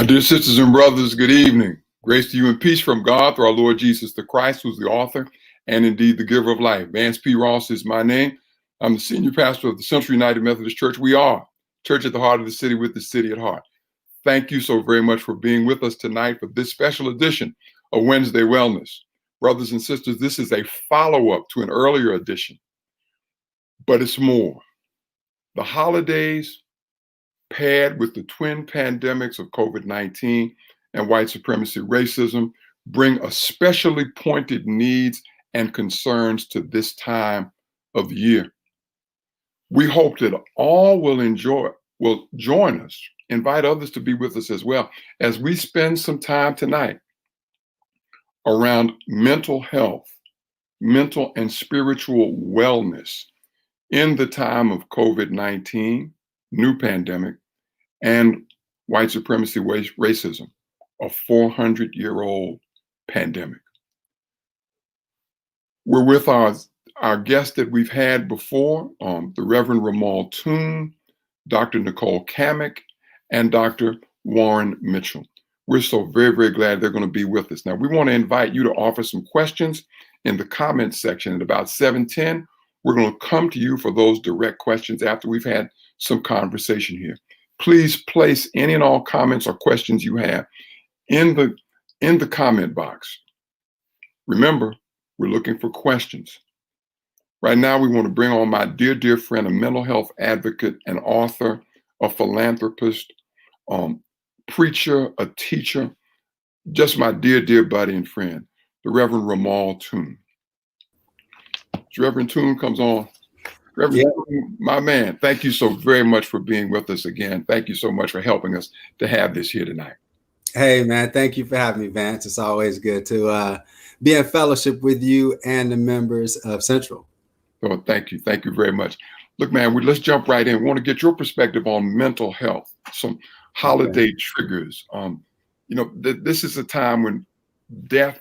My dear sisters and brothers, good evening. Grace to you and peace from God through our Lord Jesus the Christ, who's the author and indeed the giver of life. Vance P. Ross is my name. I'm the senior pastor of the Central United Methodist Church. We are church at the heart of the city with the city at heart. Thank you so very much for being with us tonight for this special edition of Wednesday Wellness. Brothers and sisters, this is a follow-up to an earlier edition, but it's more. The holidays paired with the twin pandemics of COVID-19 and white supremacy racism bring especially pointed needs and concerns to this time of the year. We hope that all will join us, invite others to be with us as well, as we spend some time tonight around mental health, mental and spiritual wellness in the time of COVID-19, new pandemic, and white supremacy racism, a 400-year-old pandemic. We're with our guests that we've had before, the Reverend Ramal Toon, Dr. Nicole Kamick, and Dr. Warren Mitchell. We're so very, very glad they're going to be with us. Now, we want to invite you to offer some questions in the comments section. At about 7:10, we're going to come to you for those direct questions after we've had some conversation here. Please place any and all comments or questions you have in the comment box. Remember, we're looking for questions. Right now, we want to bring on my dear, dear friend, a mental health advocate, an author, a philanthropist, preacher, a teacher, just my dear, dear buddy and friend, the Reverend Ramal Toon. Reverend Toon comes on. Reverend Toon, my man, thank you so very much for being with us again. Thank you so much for helping us to have this here tonight. Hey, man, thank you for having me, Vance. It's always good to be in fellowship with you and the members of Central. Oh, thank you. Thank you very much. Look, man, let's jump right in. We want to get your perspective on mental health, some holiday triggers. This is a time when death,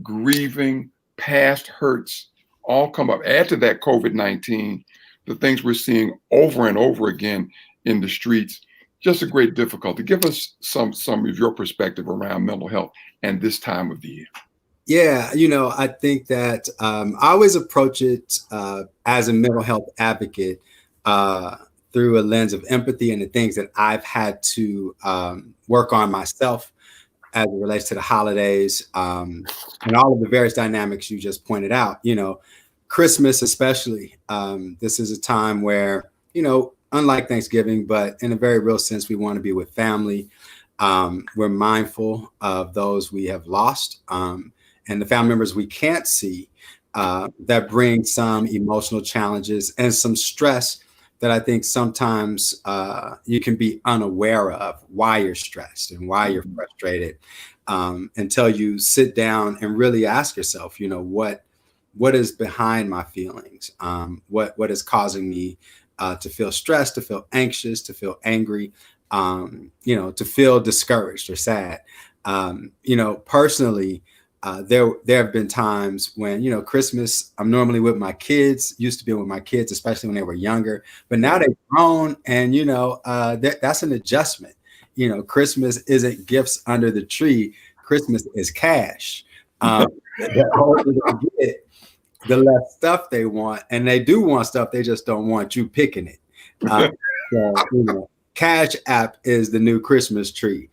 grieving, past hurts all come up. Add to that COVID-19, the things we're seeing over and over again in the streets, just a great difficulty. Give us some of your perspective around mental health and this time of the year. Yeah, I think that I always approach it as a mental health advocate through a lens of empathy and the things that I've had to work on myself as it relates to the holidays and all of the various dynamics you just pointed out. Christmas especially, this is a time where, unlike Thanksgiving, but in a very real sense, we want to be with family. We're mindful of those we have lost and the family members we can't see that bring some emotional challenges and some stress that I think sometimes you can be unaware of why you're stressed and why you're frustrated until you sit down and really ask yourself, what is behind my feelings? What is causing me to feel stressed, to feel anxious, to feel angry, to feel discouraged or sad. Personally, there have been times when, Christmas, I'm normally with my kids, used to be with my kids, especially when they were younger, but now they've grown and, that's an adjustment. Christmas isn't gifts under the tree. Christmas is cash. The older they get, the less stuff they want, and they do want stuff. They just don't want you picking it. Cash App is the new Christmas tree.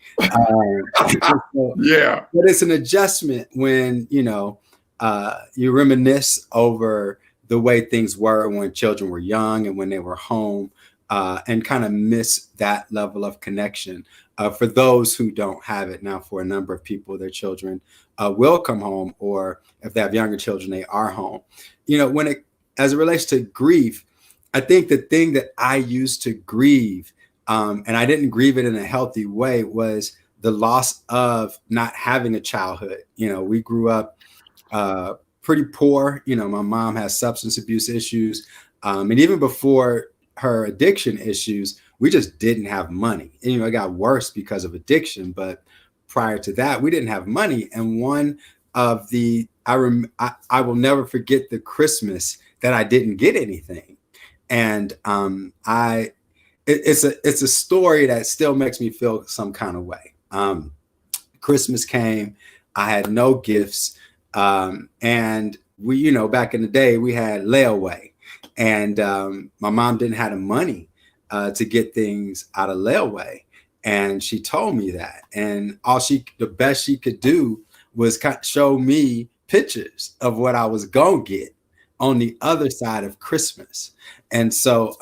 Yeah, but it's an adjustment when you reminisce over the way things were when children were young and when they were home, and kind of miss that level of connection. For those who don't have it now, for a number of people, their children will come home, or if they have younger children, they are home. As it relates to grief, I think the thing that I used to grieve, and I didn't grieve it in a healthy way, was the loss of not having a childhood. We grew up pretty poor. My mom has substance abuse issues. And even before her addiction issues, we just didn't have money. And, it got worse because of addiction. But prior to that, we didn't have money. And one of I will never forget the Christmas that I didn't get anything. And it's a story that still makes me feel some kind of way. Christmas came. I had no gifts. And we, back in the day, we had layaway. And my mom didn't have the money to get things out of layaway. And she told me that. And the best she could do was show me pictures of what I was going to get on the other side of Christmas. And so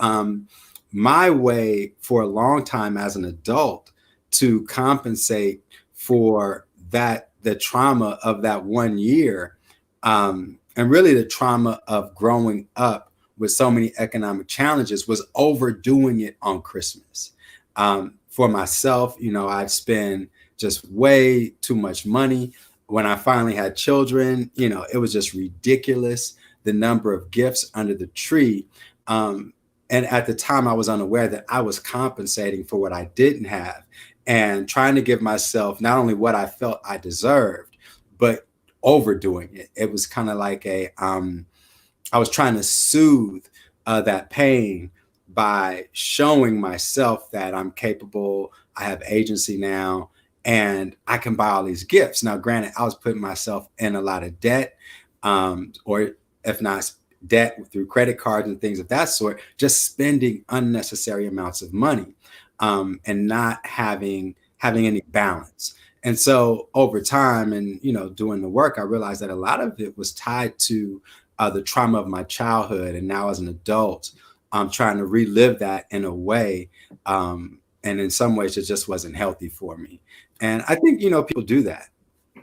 my way for a long time as an adult to compensate for the trauma of that 1 year, and really the trauma of growing up with so many economic challenges, was overdoing it on Christmas. For myself, I'd spend just way too much money. When I finally had children, it was just ridiculous, the number of gifts under the tree. And at the time, I was unaware that I was compensating for what I didn't have and trying to give myself not only what I felt I deserved, but overdoing it. It was kind of like I was trying to soothe that pain by showing myself that I'm capable, I have agency now, and I can buy all these gifts. Now, granted, I was putting myself in a lot of debt, or if not debt through credit cards and things of that sort, just spending unnecessary amounts of money, and not having any balance. And so over time and, doing the work, I realized that a lot of it was tied to the trauma of my childhood. And now as an adult, I'm trying to relive that in a way. And in some ways, it just wasn't healthy for me. And I think, people do that.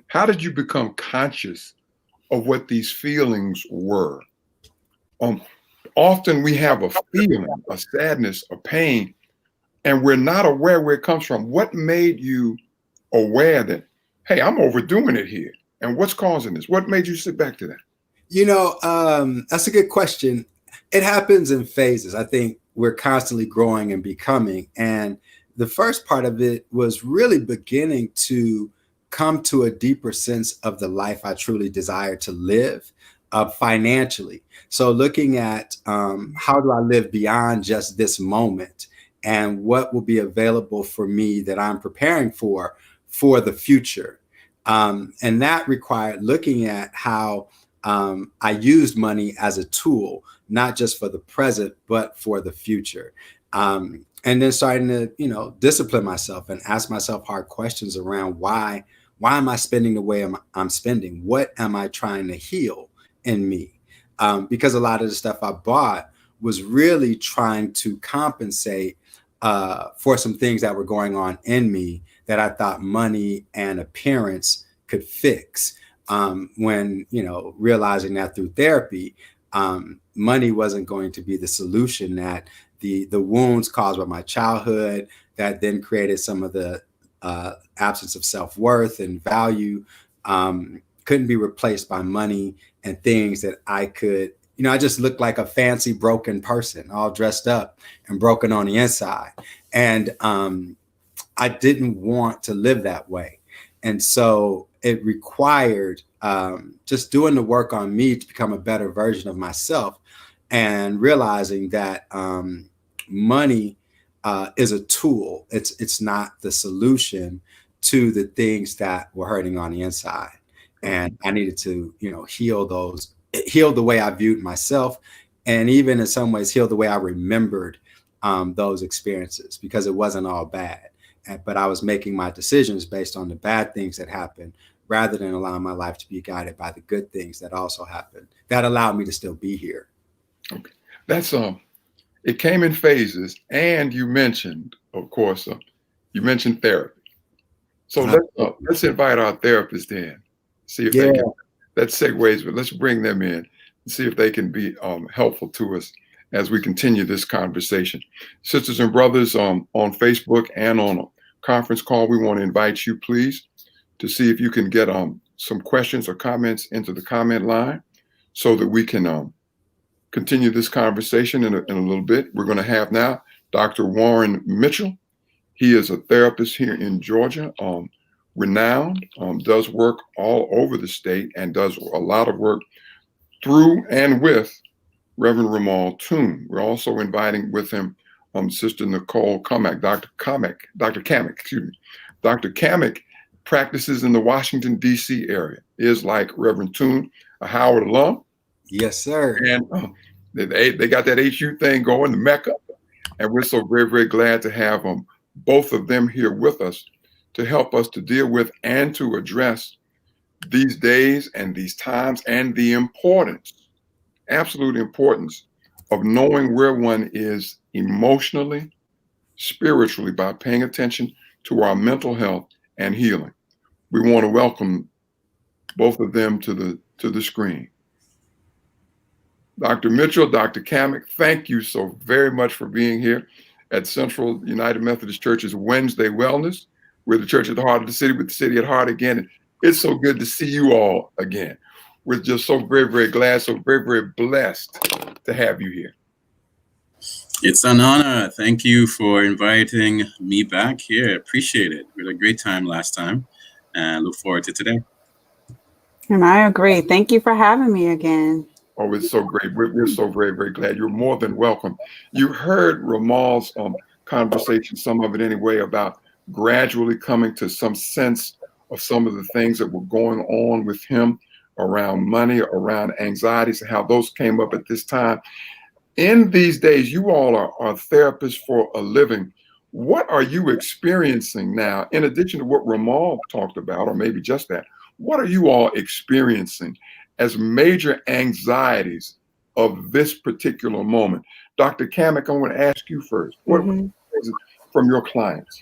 How did you become conscious of what these feelings were? Often we have a feeling, a sadness, a pain, and we're not aware where it comes from. What made you aware that, hey, I'm overdoing it here? And what's causing this? What made you sit back to that? That's a good question. It happens in phases. I think we're constantly growing and becoming. And the first part of it was really beginning to come to a deeper sense of the life I truly desire to live financially. So looking at how do I live beyond just this moment, and what will be available for me that I'm preparing for the future. And that required looking at how I used money as a tool, not just for the present, but for the future. And then starting to, discipline myself and ask myself hard questions around why am I spending the way I'm spending? What am I trying to heal in me? Because a lot of the stuff I bought was really trying to compensate for some things that were going on in me that I thought money and appearance could fix. When, realizing that through therapy, money wasn't going to be the solution, that the wounds caused by my childhood that then created some of the absence of self-worth and value couldn't be replaced by money and things that I could, I just looked like a fancy broken person, all dressed up and broken on the inside. And I didn't want to live that way. And so it required just doing the work on me to become a better version of myself, and realizing that money is a tool. It's not the solution to the things that were hurting on the inside. And I needed to, heal the way I viewed myself, and even in some ways heal the way I remembered those experiences, because it wasn't all bad. But I was making my decisions based on the bad things that happened, rather than allowing my life to be guided by the good things that also happened that allowed me to still be here. Okay, that's it came in phases, and you mentioned, of course, you mentioned therapy. So let's invite our therapists in, see if they can. That segues, but let's bring them in and see if they can be helpful to us as we continue this conversation. Sisters and brothers on Facebook and on a conference call, we want to invite you, please, to see if you can get some questions or comments into the comment line so that we can continue this conversation in a little bit. We're going to have now Dr. Warren Mitchell. He is a therapist here in Georgia, renowned, does work all over the state, and does a lot of work through and with Reverend Ramal Toon. We're also inviting with him Sister Nicole Kamek, Dr. Kamek, excuse me. Dr. Kamek practices in the Washington, D.C. area, is like Reverend Toon, a Howard alum. Yes, sir. And they got that HU thing going, the Mecca. And we're so very, very glad to have both of them here with us to help us to deal with and to address these days and these times and the importance, absolute importance of knowing where one is emotionally, spiritually, by paying attention to our mental health and healing. We want to welcome both of them to the screen. Dr. Mitchell, Dr. Kamek, thank you so very much for being here at Central United Methodist Church's Wednesday Wellness. We're the church at the heart of the city, with the city at heart again. And it's so good to see you all again. We're just so very, very glad, so very, very blessed to have you here. It's an honor. Thank you for inviting me back here. Appreciate it. We had a great time last time, and look forward to today. And I agree. Thank you for having me again. Oh, it's so great. We're so very, very glad. You're more than welcome. You heard Ramal's conversation, some of it anyway, about gradually coming to some sense of some of the things that were going on with him around money, around anxieties, and how those came up at this time. In these days, you all are therapists for a living. What are you experiencing now, in addition to what Ramal talked about, or maybe just that? What are you all experiencing as major anxieties of this particular moment? Dr. Kamek, I want to ask you first. What is it from your clients?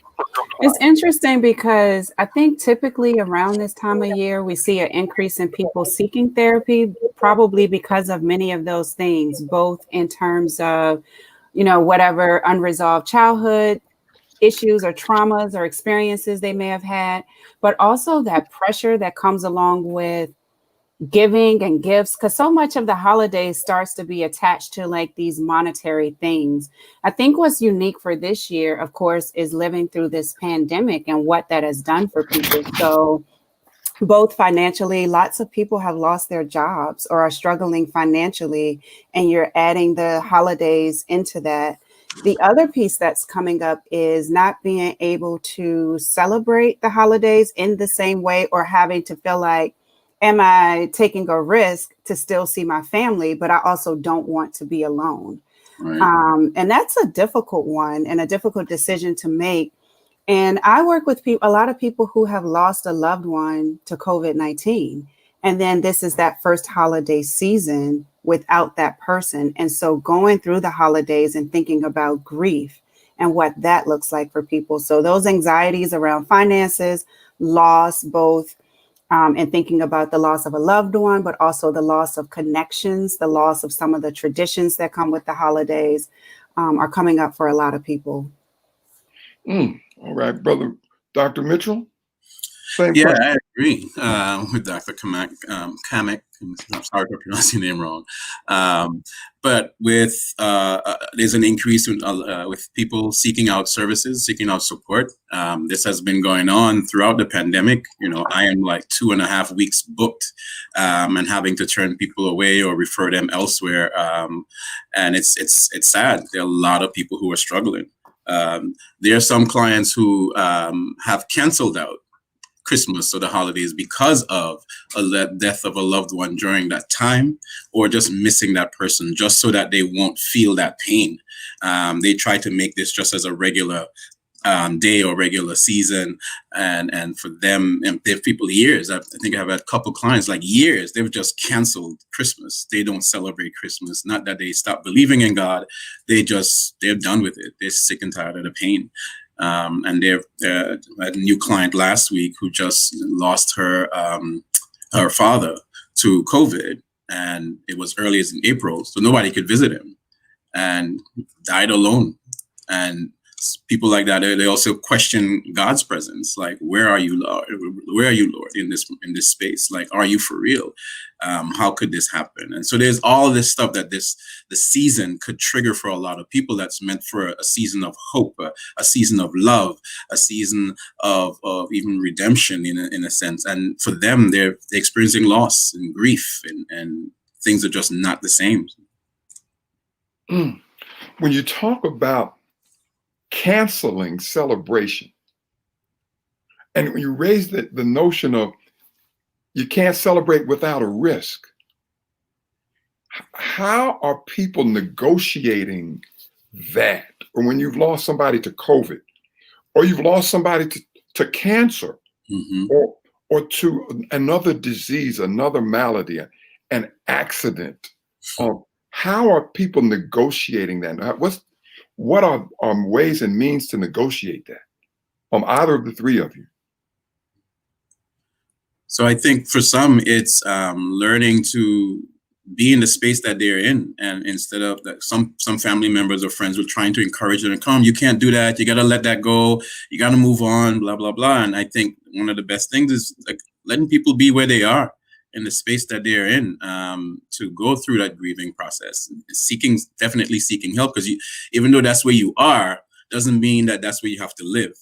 It's interesting because I think typically around this time of year, we see an increase in people seeking therapy, probably because of many of those things, both in terms of, whatever unresolved childhood issues or traumas or experiences they may have had, but also that pressure that comes along with giving and gifts, because so much of the holidays starts to be attached to like these monetary things. I think what's unique for this year, of course, is living through this pandemic and what that has done for people. So both financially, lots of people have lost their jobs or are struggling financially, and you're adding the holidays into that. The other piece that's coming up is not being able to celebrate the holidays in the same way, or having to feel like, am I taking a risk to still see my family, but I also don't want to be alone. Right. And that's a difficult one and a difficult decision to make. And I work with a lot of people who have lost a loved one to COVID-19. And then this is that first holiday season without that person. And so going through the holidays and thinking about grief and what that looks like for people. So those anxieties around finances, loss, both and thinking about the loss of a loved one, but also the loss of connections, the loss of some of the traditions that come with the holidays are coming up for a lot of people. All right, brother, Dr. Mitchell. Same yeah, question. I agree with Dr. Kamek. I'm sorry for pronouncing your name wrong. But with there's an increase with people seeking out services, seeking out support. This has been going on throughout the pandemic. I am like 2.5 weeks booked and having to turn people away or refer them elsewhere. And it's sad. There are a lot of people who are struggling. There are some clients who have canceled out Christmas or the holidays because of a death of a loved one during that time, or just missing that person, just so that they won't feel that pain. They try to make this just as a regular day or regular season, and for them, and they have people years. I think I've had a couple clients like years. They've just canceled Christmas. They don't celebrate Christmas. Not that they stop believing in God. They're done with it. They're sick and tired of the pain. And they've had a new client last week who just lost her father to COVID, and it was early as in April, so nobody could visit him, and died alone. And people like that, they also question God's presence. Like, where are you, Lord? Where are you, Lord, in this space? Like, are you for real? How could this happen? And so there's all this stuff that the season could trigger for a lot of people. That's meant for a season of hope, a season of love, a season of even redemption in a sense. And for them, they're experiencing loss and grief, and things are just not the same. When you talk about canceling celebration, And when you raise the notion of you can't celebrate without a risk, how are people negotiating that? Or when you've lost somebody to COVID, or you've lost somebody to cancer, Mm-hmm. or to another disease, another malady, an accident. How are people negotiating that? What are ways and means to negotiate that? Either of the three of you. So I think for some, it's learning to be in the space that they're in, and instead of that, some family members or friends were trying to encourage them to come. You can't do that. You got to let that go. You got to move on. Blah blah blah. And I think one of the best things is like letting people be where they are in the space that they're in, to go through that grieving process. Definitely seeking help, because even though that's where you are, doesn't mean that that's where you have to live.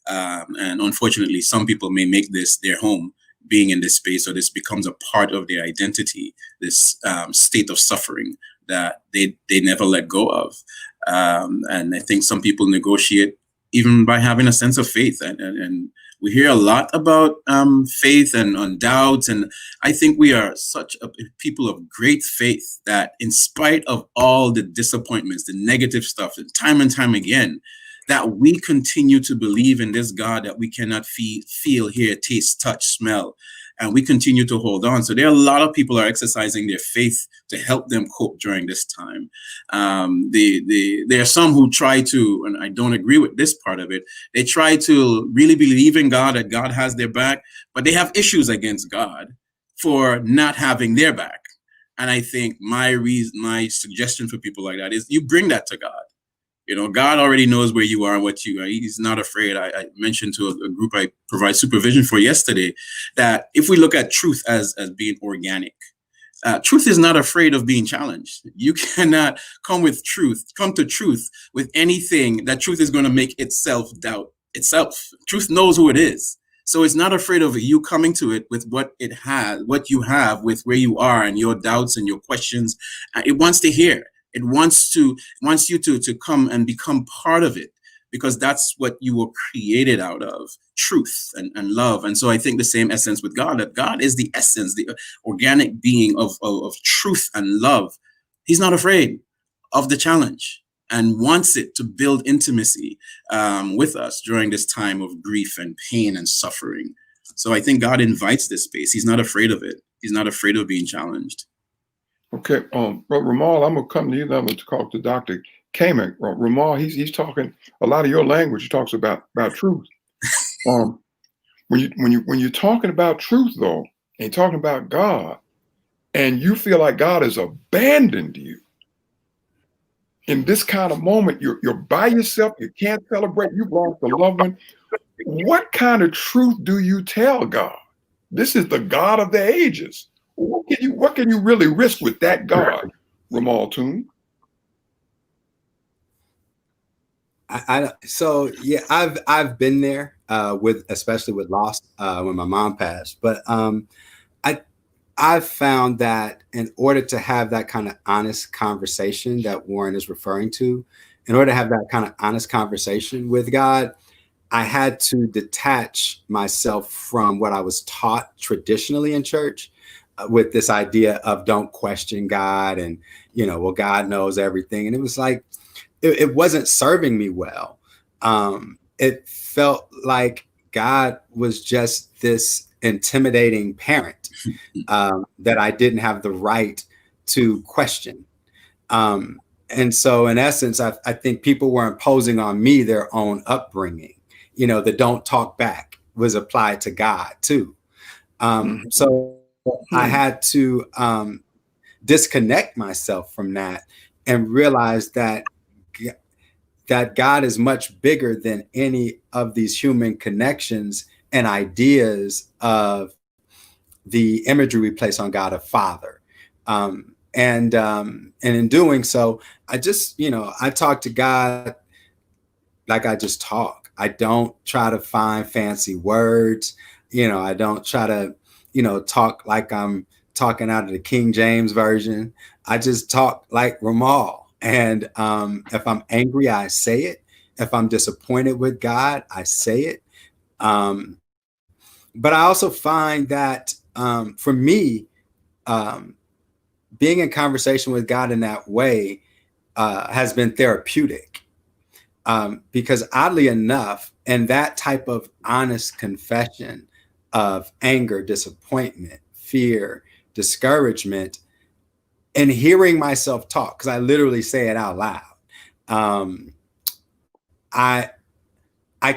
And unfortunately, some people may make this their home, being in this space, or this becomes a part of their identity, this state of suffering that they never let go of. And I think some people negotiate even by having a sense of faith. And we hear a lot about faith and doubts. And I think we are such a people of great faith that in spite of all the disappointments, the negative stuff, and time again, that we continue to believe in this God that we cannot feel, hear, taste, touch, smell, and we continue to hold on. So there are a lot of people are exercising their faith to help them cope during this time. There are some who try to, and I don't agree with this part of it, they try to really believe in God, that God has their back, but they have issues against God for not having their back. And I think my suggestion for people like that is you bring that to God. You know, God already knows where you are and what you are. He's not afraid. I mentioned to a group I provide supervision for yesterday that if we look at truth as being organic, truth is not afraid of being challenged. You cannot come to truth with anything that truth is going to make itself doubt itself. Truth knows who it is. So it's not afraid of you coming to it with what it has, what you have, with where you are and your doubts and your questions. It wants to hear. It wants you to come and become part of it, because that's what you were created out of, truth and love. And so I think the same essence with God, that God is the essence, the organic being of truth and love. He's not afraid of the challenge and wants it to build intimacy with us during this time of grief and pain and suffering. So I think God invites this space. He's not afraid of it. He's not afraid of being challenged. Okay, Brother Ramal, I'm gonna come to you. Then I'm gonna talk to Dr. Kamek. Ramal, he's talking a lot of your language. He talks about truth. When you're talking about truth, though, and talking about God, and you feel like God has abandoned you in this kind of moment, you're by yourself. You can't celebrate. You've lost a loved one. What kind of truth do you tell God? This is the God of the ages. What can you really risk with that God, Ramal Toon? I've been there especially with loss when my mom passed. But I've found that in order to have that kind of honest conversation that Warren is referring to, in order to have that kind of honest conversation with God, I had to detach myself from what I was taught traditionally in church, with this idea of don't question God and, well, God knows everything. And it was like, it wasn't serving me well. It felt like God was just this intimidating parent that I didn't have the right to question. And so in essence, I think people were imposing on me their own upbringing, the don't talk back was applied to God too. So I had to disconnect myself from that and realize that God is much bigger than any of these human connections and ideas of the imagery we place on God of Father. And in doing so, I just, I talk to God like I just talk. I don't try to find fancy words. I don't try to talk like I'm talking out of the King James version. I just talk like Ramal. And if I'm angry, I say it. If I'm disappointed with God, I say it. But I also find that for me, being in conversation with God in that way has been therapeutic. Because oddly enough, in that type of honest confession of anger, disappointment, fear, discouragement, and hearing myself talk, because I literally say it out loud, I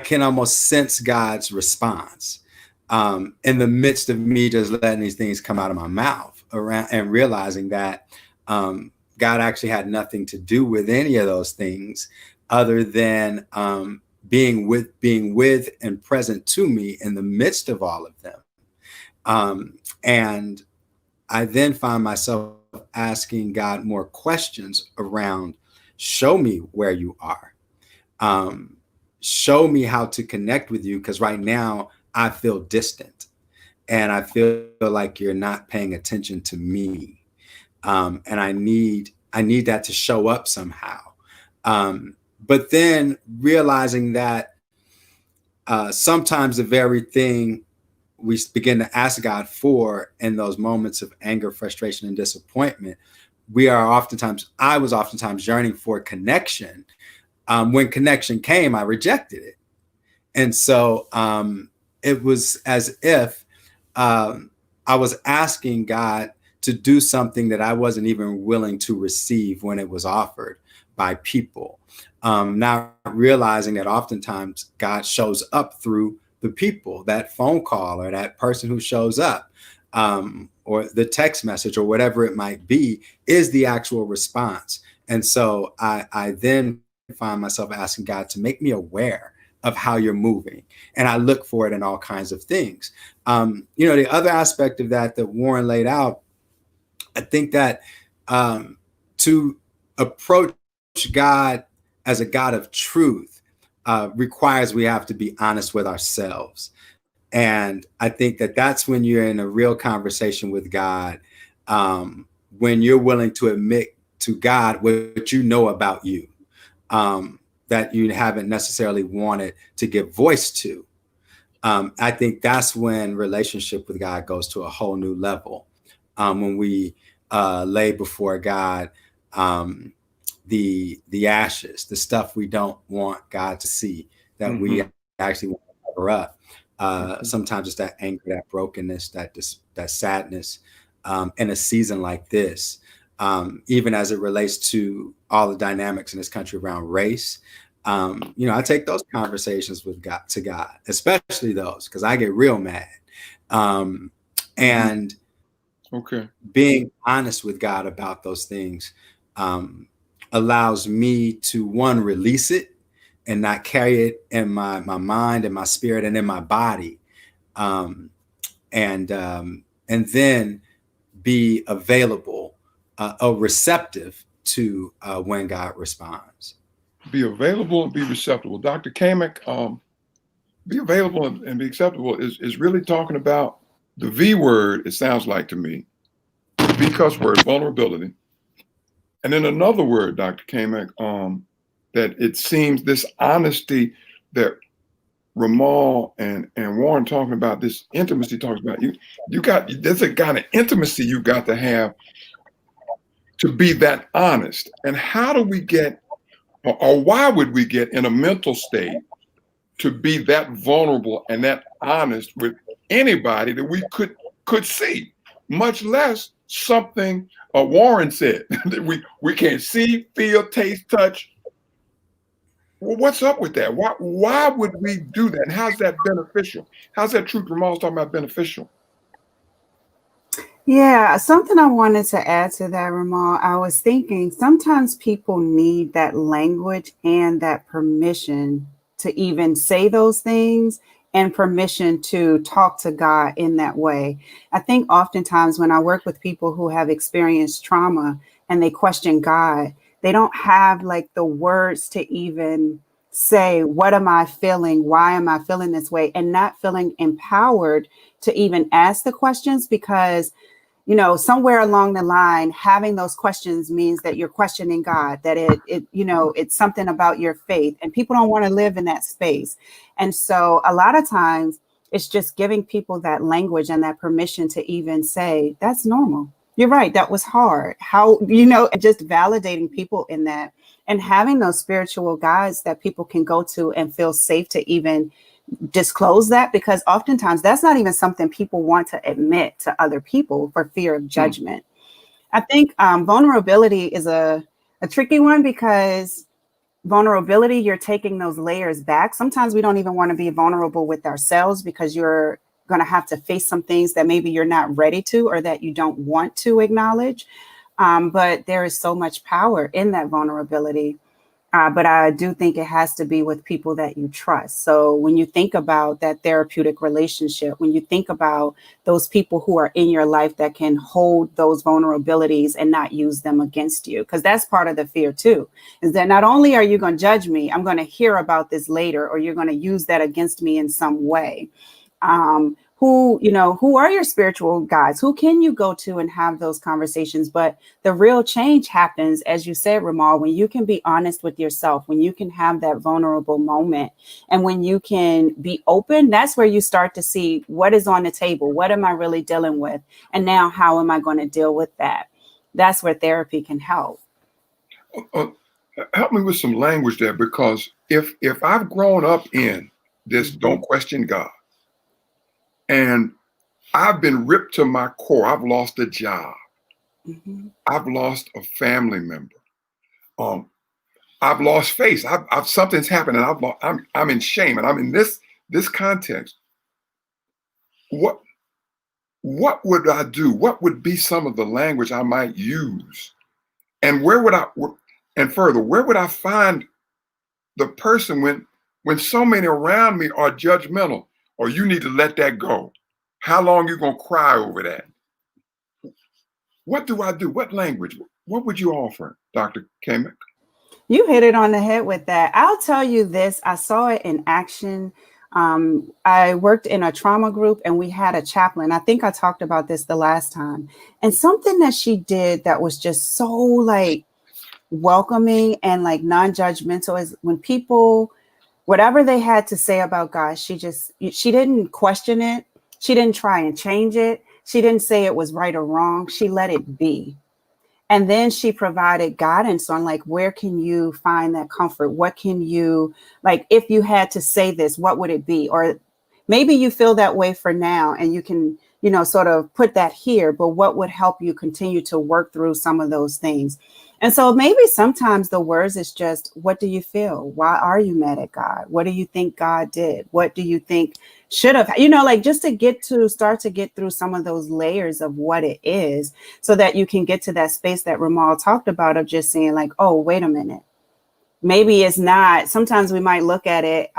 can almost sense God's response in the midst of me just letting these things come out of my mouth around and realizing that God actually had nothing to do with any of those things other than being with and present to me in the midst of all of them. And I then find myself asking God more questions around, show me where you are. Show me how to connect with you, because right now I feel distant and I feel like you're not paying attention to me. And I need that to show up somehow. But then realizing that sometimes the very thing we begin to ask God for in those moments of anger, frustration, and disappointment, I was oftentimes yearning for connection. When connection came, I rejected it. And so it was as if I was asking God to do something that I wasn't even willing to receive when it was offered by people. Not realizing that oftentimes God shows up through the people, that phone call or that person who shows up, or the text message or whatever it might be, is the actual response. And so I then find myself asking God to make me aware of how you're moving. And I look for it in all kinds of things. The other aspect of that Warren laid out, I think that to approach God as a God of truth requires we have to be honest with ourselves. And I think that that's when you're in a real conversation with God, when you're willing to admit to God what you know about you, that you haven't necessarily wanted to give voice to. I think that's when relationship with God goes to a whole new level. When we lay before God the ashes, the stuff we don't want God to see, that we actually want to cover up. Sometimes it's that anger, that brokenness, that sadness in a season like this. Even as it relates to all the dynamics in this country around race, I take those conversations with God, especially those, because I get real mad. And being honest with God about those things allows me to, one, release it and not carry it in my mind and my spirit and in my body, and then be available or receptive to when God responds. Be available and be receptive. Dr. Kamek, be available and be acceptable is really talking about the V word, it sounds like to me, the V cuss word, vulnerability. And then another word, Dr. Kamek, that it seems this honesty that Ramal and Warren talking about, this intimacy talks about, there's a kind of intimacy you got to have to be that honest. And how do we get, or why would we get in a mental state to be that vulnerable and that honest with anybody that we could see, much less something Warren said that we can't see, feel, taste, touch. Well, what's up with that? Why would we do that? And how's that beneficial? How's that truth Ramal's talking about beneficial? Yeah, something I wanted to add to that, Ramal. I was thinking sometimes people need that language and that permission to even say those things and permission to talk to God in that way. I think oftentimes when I work with people who have experienced trauma and they question God, they don't have like the words to even say, what am I feeling? Why am I feeling this way? And not feeling empowered to even ask the questions, because somewhere along the line, having those questions means that you're questioning God, that it's something about your faith, and people don't want to live in that space. And so a lot of times It's just giving people that language and that permission to even say, that's normal. You're right. That was hard. How, and just validating people in that and having those spiritual guides that people can go to and feel safe to even disclose that, because oftentimes that's not even something people want to admit to other people for fear of judgment. I think vulnerability is a tricky one, because vulnerability, you're taking those layers back. Sometimes we don't even want to be vulnerable with ourselves, because you're going to have to face some things that maybe you're not ready to, or that you don't want to acknowledge. But there is so much power in that vulnerability. But I do think it has to be with people that you trust. So when you think about that therapeutic relationship, when you think about those people who are in your life that can hold those vulnerabilities and not use them against you, because that's part of the fear too, is that not only are you going to judge me, I'm going to hear about this later, or you're going to use that against me in some way. Who are your spiritual guides? Who can you go to and have those conversations? But the real change happens, as you said, Ramal, when you can be honest with yourself, when you can have that vulnerable moment, and when you can be open, that's where you start to see what is on the table. What am I really dealing with? And now how am I going to deal with that? That's where therapy can help. Help me with some language there, because if I've grown up in this, don't question God, and I've been ripped to my core. I've lost a job. Mm-hmm. I've lost a family member. I've lost face. I've something's happened, and I'm in shame, and I'm in this context. What would I do? What would be some of the language I might use? And where would I find the person when so many around me are judgmental, or you need to let that go? How long you gonna cry over that? What do I do? What language? What would you offer, Dr. Kamek? You hit it on the head with that. I'll tell you this. I saw it in action. I worked in a trauma group, and we had a chaplain. I think I talked about this the last time. And something that she did that was just so like welcoming and like non-judgmental is when people, whatever they had to say about God, she didn't question it. She didn't try and change it. She didn't say it was right or wrong. She let it be. And then she provided guidance on like, where can you find that comfort? What can you, like, if you had to say this, what would it be? Or maybe you feel that way for now and you can, sort of put that here, but what would help you continue to work through some of those things? And so maybe sometimes the words is just, what do you feel? Why are you mad at God? What do you think God did? What do you think should have, just to start to get through some of those layers of what it is, so that you can get to that space that Ramal talked about of just saying like, oh, wait a minute. Maybe it's not, sometimes we might look at it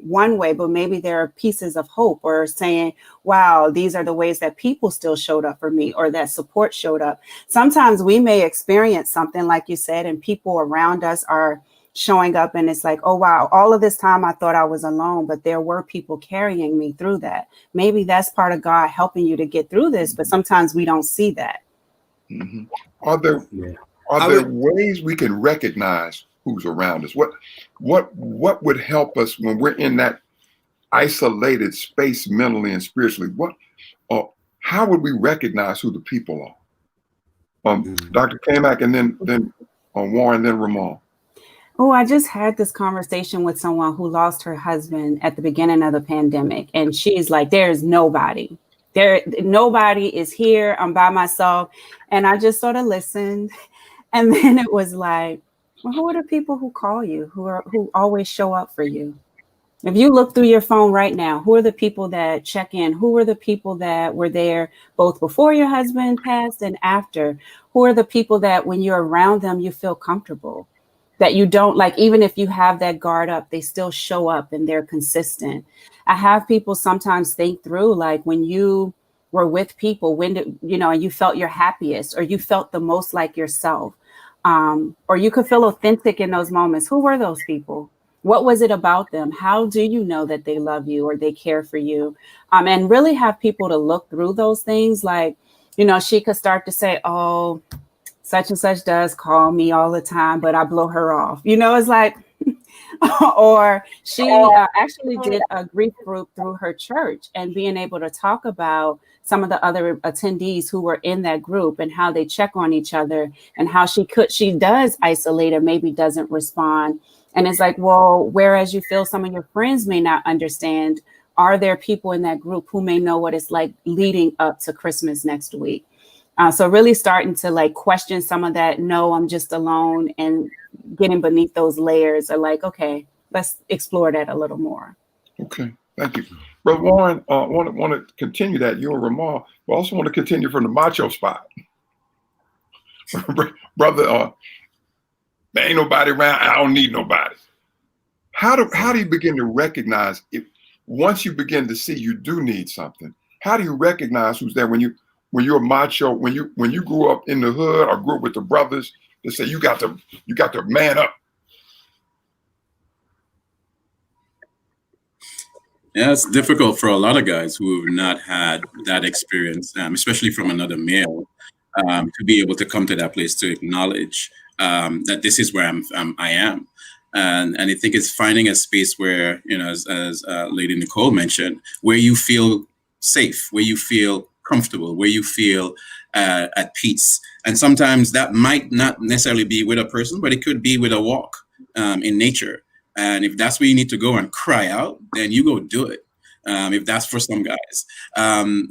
one way, but maybe there are pieces of hope, or saying, wow, these are the ways that people still showed up for me, or that support showed up. Sometimes we may experience something like you said, and people around us are showing up, and it's like, oh, wow, all of this time I thought I was alone, but there were people carrying me through that. Maybe that's part of God helping you to get through this, but sometimes we don't see that. Mm-hmm. Are there ways we can recognize who's around us? What would help us when we're in that isolated space mentally and spiritually? How would we recognize who the people are? Dr. Kamak, and then Warren, then Ramal. Oh, I just had this conversation with someone who lost her husband at the beginning of the pandemic. And she's like, there's nobody. Nobody is here. I'm by myself. And I just sort of listened. And then it was like, well, who are the people who call you, who always show up for you? If you look through your phone right now, who are the people that check in? Who are the people that were there both before your husband passed and after? Who are the people that when you're around them, you feel comfortable? That you don't like, even if you have that guard up, they still show up and they're consistent. I have people sometimes think through, like when you were with people, when did, and you felt your happiest, or you felt the most like yourself, or you could feel authentic in those moments. Who were those people? What was it about them? How do you know that they love you or they care for you? And really have people to look through those things. Like, she could start to say, oh, such and such does call me all the time, but I blow her off. It's like, or she actually did a grief group through her church, and being able to talk about some of the other attendees who were in that group and how they check on each other, and how she does isolate or maybe doesn't respond. And it's like, well, whereas you feel some of your friends may not understand, are there people in that group who may know what it's like leading up to Christmas next week? So really starting to like question some of that, no, I'm just alone, and getting beneath those layers are like, okay, let's explore that a little more. Okay, thank you. Brother Warren, want to continue that, you and Ramal, but also want to continue from the macho spot. Brother, there ain't nobody around, I don't need nobody. How do you begin to recognize if once you begin to see you do need something? How do you recognize who's there when you're a macho, when you grew up in the hood or grew up with the brothers that say you got to man up? Yeah, it's difficult for a lot of guys who have not had that experience, especially from another male, to be able to come to that place to acknowledge that this is where I am. And I think it's finding a space where, as Lady Nicole mentioned, where you feel safe, where you feel comfortable, where you feel at peace. And sometimes that might not necessarily be with a person, but it could be with a walk in nature. And if that's where you need to go and cry out, then you go do it. If that's for some guys.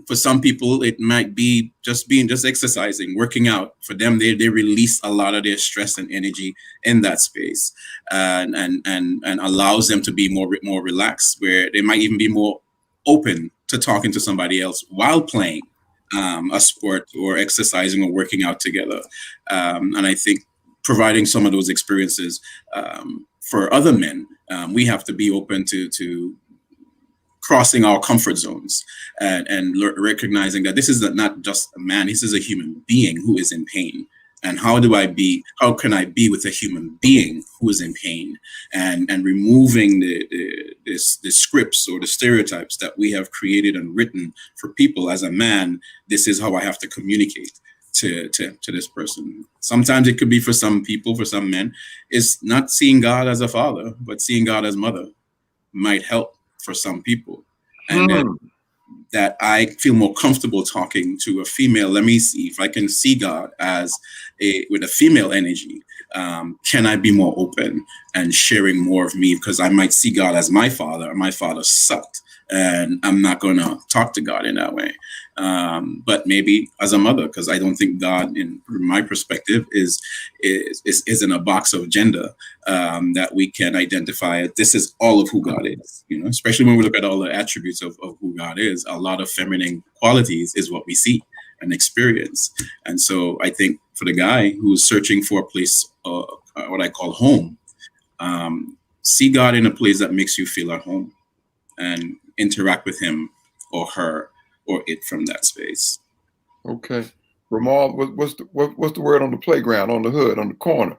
For some people, it might be just exercising, working out. For them, they release a lot of their stress and energy in that space, and allows them to be more relaxed, where they might even be more open to talking to somebody else while playing a sport or exercising or working out together. And I think providing some of those experiences for other men, we have to be open to crossing our comfort zones and recognizing that this is not just a man, this is a human being who is in pain. And how can I be with a human being who is in pain, and removing the scripts or the stereotypes that we have created and written for people. As a man, this is how I have to communicate to this person. Sometimes it could be, for some people, for some men, is not seeing God as a father, but seeing God as mother might help for some people. And that I feel more comfortable talking to a female. Let me see if I can see God with a female energy. Can I be more open and sharing more of me? Because I might see God as my father, and my father sucked, and I'm not going to talk to God in that way. But maybe as a mother, because I don't think God, in my perspective, is in a box of gender that we can identify. This is all of who God is, especially when we look at all the attributes of who God is. A lot of feminine qualities is what we see and experience. And so I think for the guy who's searching for a place, what I call home, see God in a place that makes you feel at home, and interact with him or her or it from that space. Okay. Ramal, what's the word on the playground, on the hood, on the corner?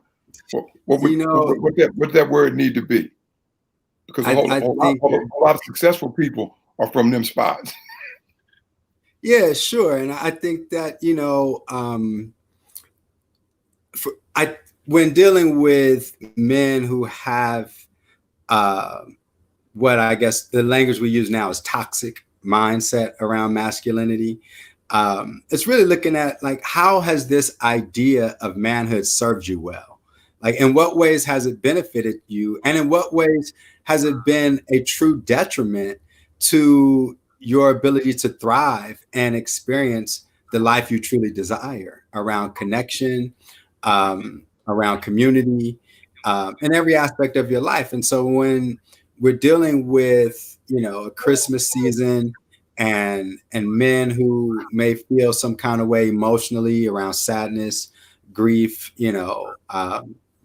What that word need to be? Because a lot of successful people are from them spots. Yeah, sure. And I think that, when dealing with men who have what I guess the language we use now is toxic mindset around masculinity, it's really looking at, like, how has this idea of manhood served you well? Like, in what ways has it benefited you? And in what ways has it been a true detriment to your ability to thrive and experience the life you truly desire around connection, around community, in every aspect of your life? And so when we're dealing with, a Christmas season and men who may feel some kind of way emotionally around sadness, grief,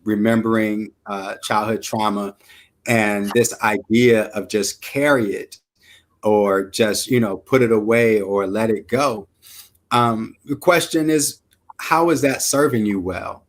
remembering childhood trauma, and this idea of just carry it or just, put it away or let it go. The question is, how is that serving you well?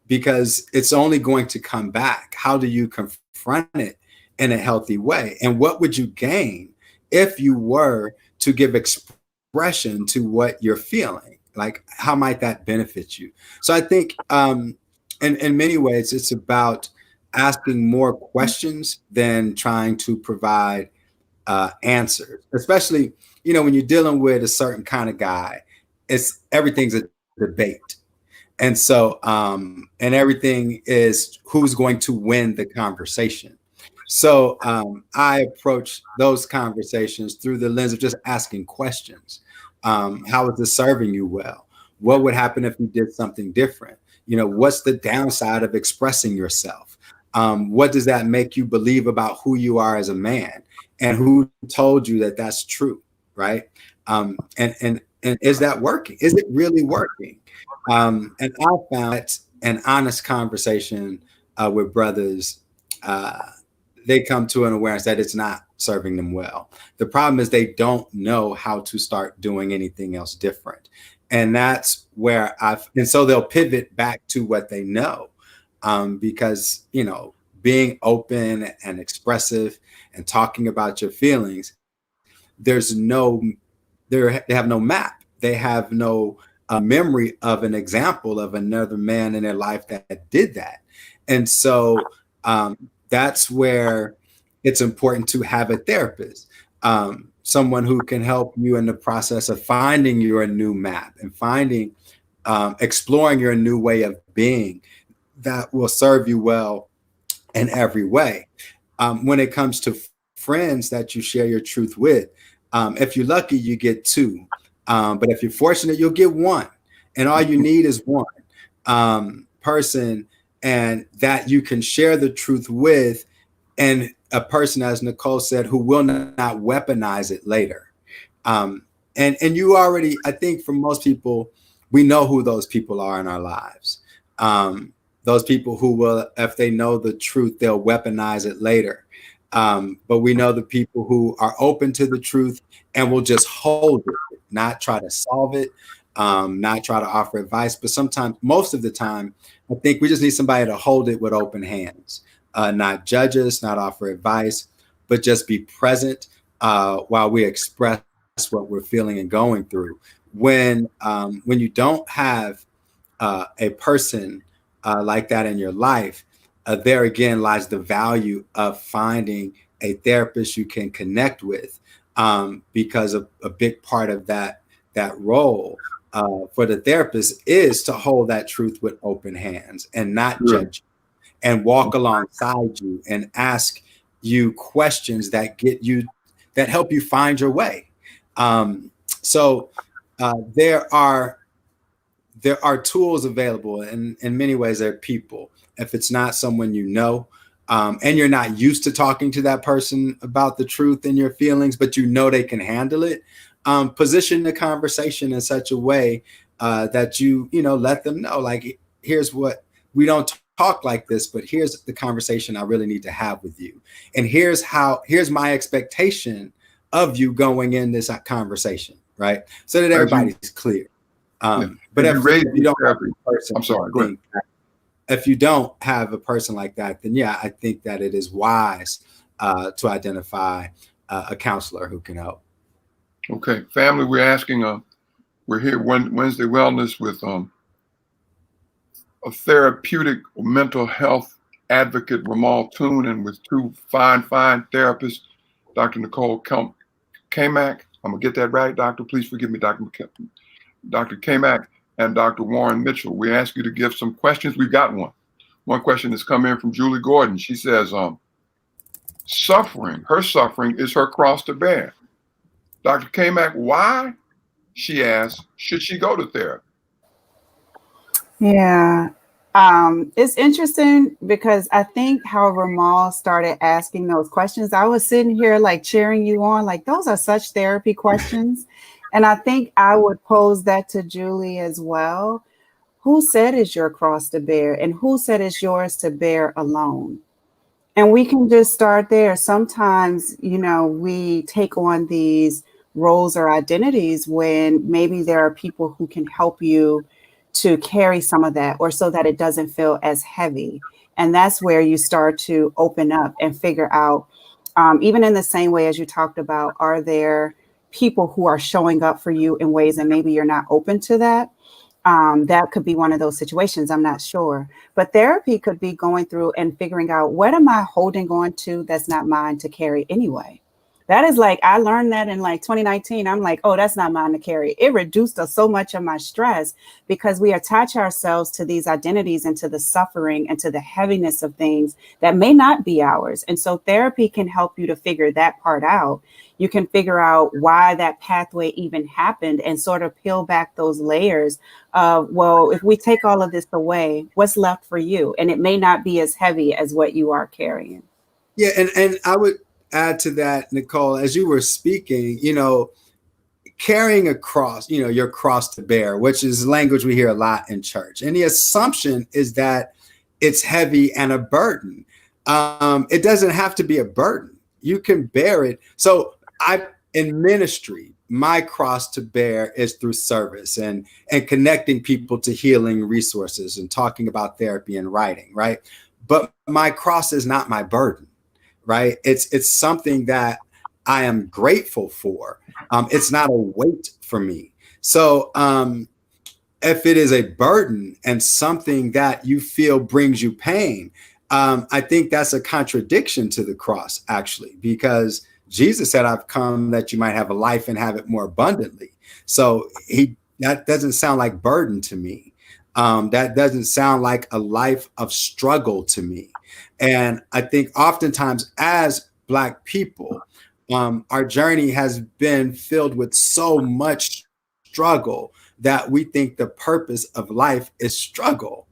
Because it's only going to come back. How do you confront it in a healthy way? And what would you gain if you were to give expression to what you're feeling? Like, how might that benefit you? So I think in many ways, it's about asking more questions than trying to provide answers, especially, when you're dealing with a certain kind of guy, everything's a debate. And so, and everything is who's going to win the conversation. So I approach those conversations through the lens of just asking questions. How is this serving you well? What would happen if you did something different? What's the downside of expressing yourself? What does that make you believe about who you are as a man? And who told you that that's true, right? And is that working? Is it really working? And I found that an honest conversation with brothers, they come to an awareness that it's not serving them well. The problem is they don't know how to start doing anything else different. And that's where and so they'll pivot back to what they know, because, being open and expressive and talking about your feelings, they have no map. They have no memory of an example of another man in their life that did that. And so that's where it's important to have a therapist, someone who can help you in the process of finding your new map and exploring your new way of being that will serve you well in every way. When it comes to friends that you share your truth with, if you're lucky, you get two. But if you're fortunate, you'll get one. And all you need is one person, and that you can share the truth with, and a person, as Nicole said, who will not weaponize it later. And you already, I think for most people, we know who those people are in our lives. Those people who will, if they know the truth, they'll weaponize it later. But we know the people who are open to the truth and will just hold it, not try to solve it, not try to offer advice. But sometimes, most of the time, I think we just need somebody to hold it with open hands, not judge us, not offer advice, but just be present while we express what we're feeling and going through. When you don't have a person like that in your life, there again lies the value of finding a therapist you can connect with, because a big part of that role for the therapist is to hold that truth with open hands and not judge you, and walk alongside you and ask you questions that help you find your way. So there are tools available, and in many ways they're people. If it's not someone and you're not used to talking to that person about the truth and your feelings, but they can handle it, position the conversation in such a way that you let them know, like, here's what, we don't talk like this, but here's the conversation I really need to have with you. And here's my expectation of you going in this conversation, right? So that everybody's clear. But if you don't have a person, I'm sorry, go ahead. If you don't have a person like that, then I think that it is wise to identify a counselor who can help. Okay, family, we're asking, we're here Wednesday Wellness with a therapeutic mental health advocate, Ramal Toon, and with two fine therapists, Dr. Nicole Kamak. I'm gonna get that right, Doctor. Please forgive me, Dr. Kamak, and Dr. Warren Mitchell. We ask you to give some questions. We've got one. One question has come in from Julie Gordon. She says, her suffering is her cross to bear. Dr. Kamak, why, she asks, should she go to therapy? Yeah. It's interesting because I think how Ramal started asking those questions, I was sitting here like cheering you on, like those are such therapy questions. And I think I would pose that to Julie as well. Who said it's your cross to bear, and who said it's yours to bear alone? And we can just start there. Sometimes, we take on these roles or identities when maybe there are people who can help you to carry some of that, or so that it doesn't feel as heavy. And that's where you start to open up and figure out, even in the same way as you talked about, are there people who are showing up for you in ways that maybe you're not open to that? That could be one of those situations. I'm not sure. But therapy could be going through and figuring out, what am I holding on to that's not mine to carry anyway? That is like, I learned that in like 2019. I'm like, oh, that's not mine to carry. It reduced so much of my stress, because we attach ourselves to these identities and to the suffering and to the heaviness of things that may not be ours. And so therapy can help you to figure that part out. You can figure out why that pathway even happened and sort of peel back those layers of, well, if we take all of this away, what's left for you? And it may not be as heavy as what you are carrying. Yeah, and I would add to that, Nicole, as you were speaking, carrying a cross, your cross to bear, which is language we hear a lot in church. And the assumption is that it's heavy and a burden. It doesn't have to be a burden. You can bear it. So in ministry, my cross to bear is through service and connecting people to healing resources and talking about therapy and writing, right? But my cross is not my burden. Right. It's something that I am grateful for. It's not a weight for me. So if it is a burden and something that you feel brings you pain, I think that's a contradiction to the cross, actually, because Jesus said, I've come that you might have a life and have it more abundantly. So that doesn't sound like burden to me. That doesn't sound like a life of struggle to me. And I think oftentimes as Black people, our journey has been filled with so much struggle that we think the purpose of life is struggle.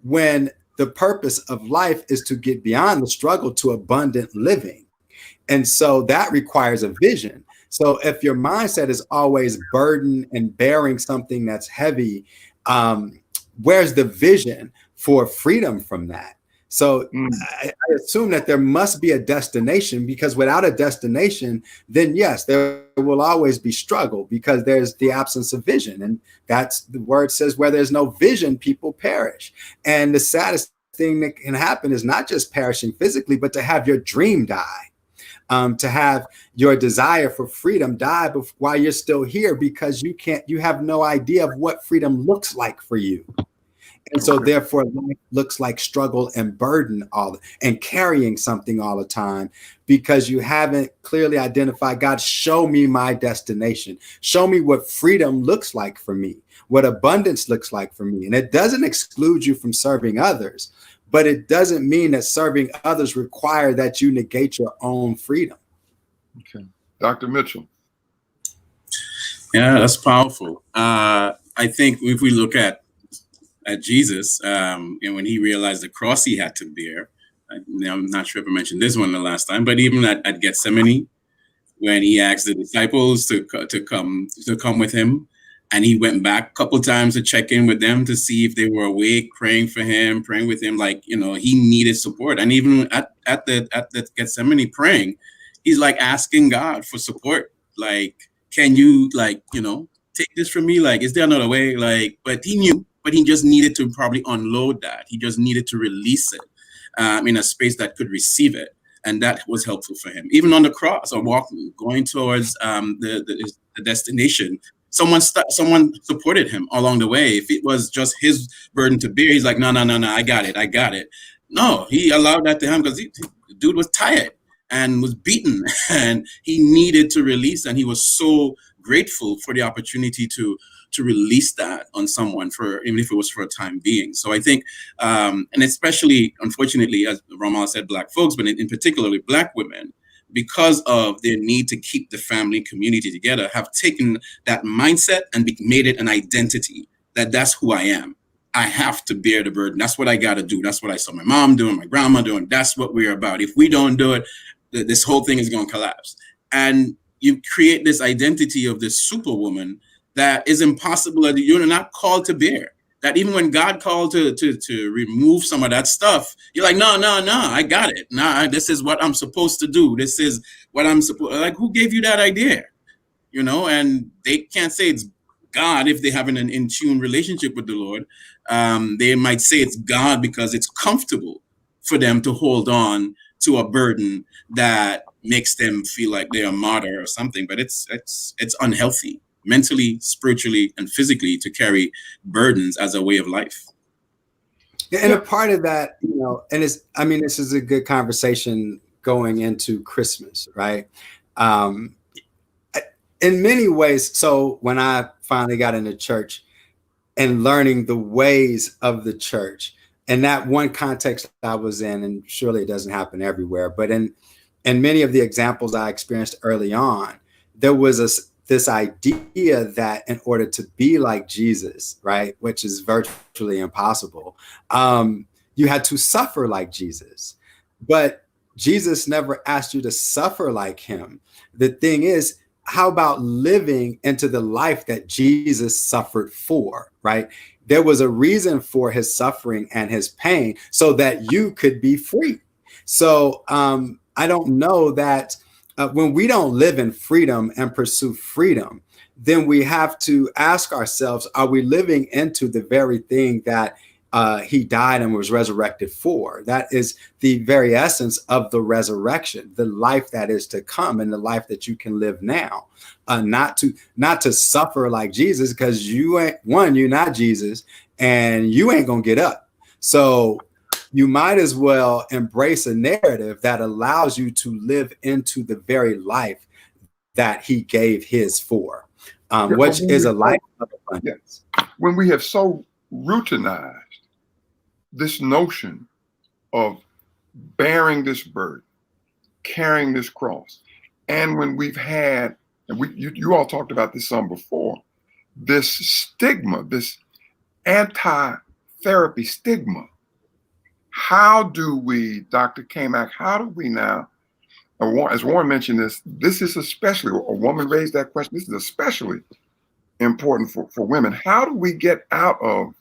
When the purpose of life is to get beyond the struggle to abundant living. And so that requires a vision. So if your mindset is always burden and bearing something that's heavy, where's the vision for freedom from that? So I assume that there must be a destination, because without a destination, then yes, there will always be struggle, because there's the absence of vision. And that's the word says, where there's no vision, people perish. And the saddest thing that can happen is not just perishing physically, but to have your dream die. To have your desire for freedom die while you're still here, because you have no idea of what freedom looks like for you. And so therefore life looks like struggle and burden and carrying something all the time, because you haven't clearly identified, God, show me my destination. Show me what freedom looks like for me, what abundance looks like for me. And it doesn't exclude you from serving others, but it doesn't mean that serving others require that you negate your own freedom. Okay. Dr. Mitchell. Yeah, that's powerful. I think if we look at Jesus, and when he realized the cross he had to bear, I'm not sure if I mentioned this one the last time, but even at Gethsemane, when he asked the disciples to come with him, and he went back a couple times to check in with them to see if they were awake, praying for him, praying with him, like, he needed support. And even at the Gethsemane praying, he's like asking God for support. Like, can you, take this from me? Like, is there another way? Like, but he knew. But he just needed to probably unload that. He just needed to release it in a space that could receive it. And that was helpful for him. Even on the cross or going towards the destination, someone supported him along the way. If it was just his burden to bear, he's like, no, I got it. No, he allowed that to him because the dude was tired and was beaten and he needed to release. And he was so grateful for the opportunity to release that on someone, even if it was for a time being. So I think, and especially, unfortunately, as Ramal said, Black folks, but in particularly Black women, because of their need to keep the family community together, have taken that mindset and made it an identity that's who I am. I have to bear the burden. That's what I got to do. That's what I saw my mom doing, my grandma doing. That's what we're about. If we don't do it, this whole thing is going to collapse. And you create this identity of this superwoman that is impossible, that you're not called to bear. That even when God called to remove some of that stuff, you're like, no, I got it. Nah, this is what I'm supposed to do. This is what I'm supposed. Like, who gave you that idea? And they can't say it's God if they have an in tune relationship with the Lord. They might say it's God because it's comfortable for them to hold on to a burden that makes them feel like they're a martyr or something. But it's unhealthy. mentally, spiritually, and physically to carry burdens as a way of life. And a part of that, and this is a good conversation going into Christmas, right? In many ways. So when I finally got into church and learning the ways of the church, and that one context I was in, and surely it doesn't happen everywhere, but in many of the examples I experienced early on, there was this idea that in order to be like Jesus, right, which is virtually impossible, you had to suffer like Jesus. But Jesus never asked you to suffer like him. The thing is, how about living into the life that Jesus suffered for, right? There was a reason for his suffering and his pain so that you could be free. So I don't know that when we don't live in freedom and pursue freedom, then we have to ask ourselves, are we living into the very thing that he died and was resurrected for? That is the very essence of the resurrection, the life that is to come and the life that you can live now. Not to suffer like Jesus, because you're not Jesus, and you ain't gonna get up. So you might as well embrace a narrative that allows you to live into the very life that he gave his for, which is a life of abundance. When we have so routinized this notion of bearing this burden, carrying this cross, and when we've had, and you all talked about this some before, this stigma, this anti-therapy stigma. How do we, Dr. Kamak, how do we now, as Warren mentioned this is especially, a woman raised that question, this is especially important for women. How do we get out of,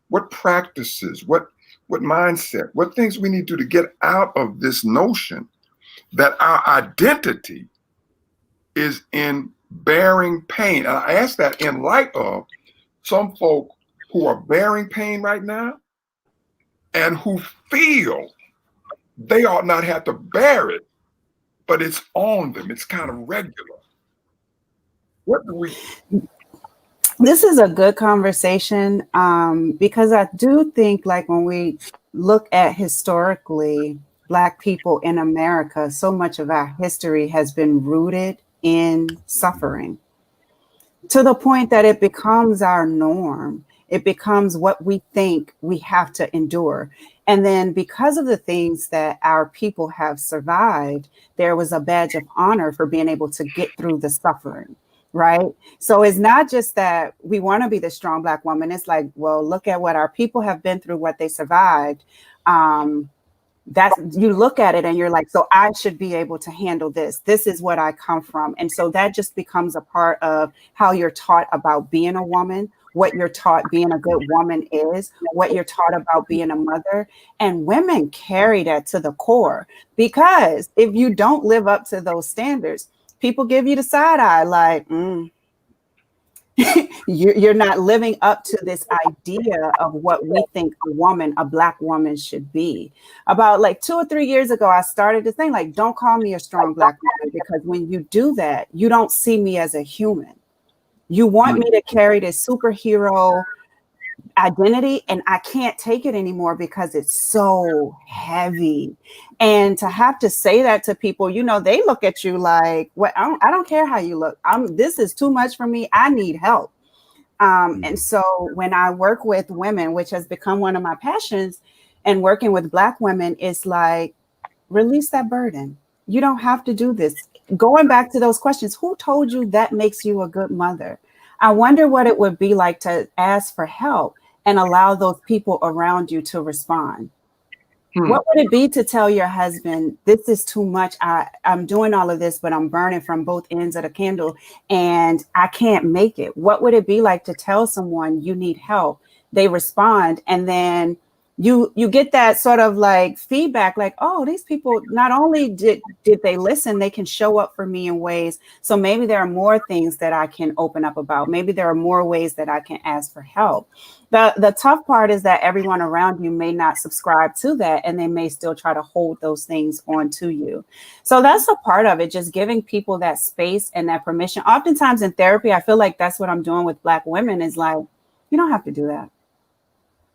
what practices, what mindset, what things we need to do to get out of this notion that our identity is in bearing pain? And I ask that in light of some folk who are bearing pain right now and who feel they ought not have to bear it, but it's on them. It's kind of regular. What do we? This is a good conversation because I do think, like, when we look at historically Black people in America, so much of our history has been rooted in suffering to the point that it becomes our norm. It becomes what we think we have to endure. And then because of the things that our people have survived, there was a badge of honor for being able to get through the suffering, right? So it's not just that we want to be the strong Black woman. It's like, well, look at what our people have been through, what they survived. That you look at it and you're like, so I should be able to handle this. This is what I come from. And so that just becomes a part of how you're taught about being a woman, what you're taught being a good woman is, what you're taught about being a mother. And women carry that to the core, because if you don't live up to those standards, people give you the side eye, like, you're not living up to this idea of what we think a Black woman should be. About like 2 or 3 years ago, I started to think, like, don't call me a strong Black woman, because when you do that, you don't see me as a human. You want me to carry this superhero identity, and I can't take it anymore because it's so heavy. And to have to say that to people, they look at you like, "What? I don't care how you look. This is too much for me. I need help." And so when I work with women, which has become one of my passions, and working with Black women, it's like, release that burden. You don't have to do this. Going back to those questions, who told you that makes you a good mother? I wonder what it would be like to ask for help and allow those people around you to respond. What would it be to tell your husband, this is too much. I'm doing all of this, but I'm burning from both ends of the candle and I can't make it? What would it be like to tell someone you need help? They respond, and then you get that sort of like feedback, like, oh, these people, not only did they listen, they can show up for me in ways. So maybe there are more things that I can open up about. Maybe there are more ways that I can ask for help. The tough part is that everyone around you may not subscribe to that, and they may still try to hold those things on to you. So that's a part of it, just giving people that space and that permission. Oftentimes in therapy, I feel like that's what I'm doing with Black women, is like, you don't have to do that.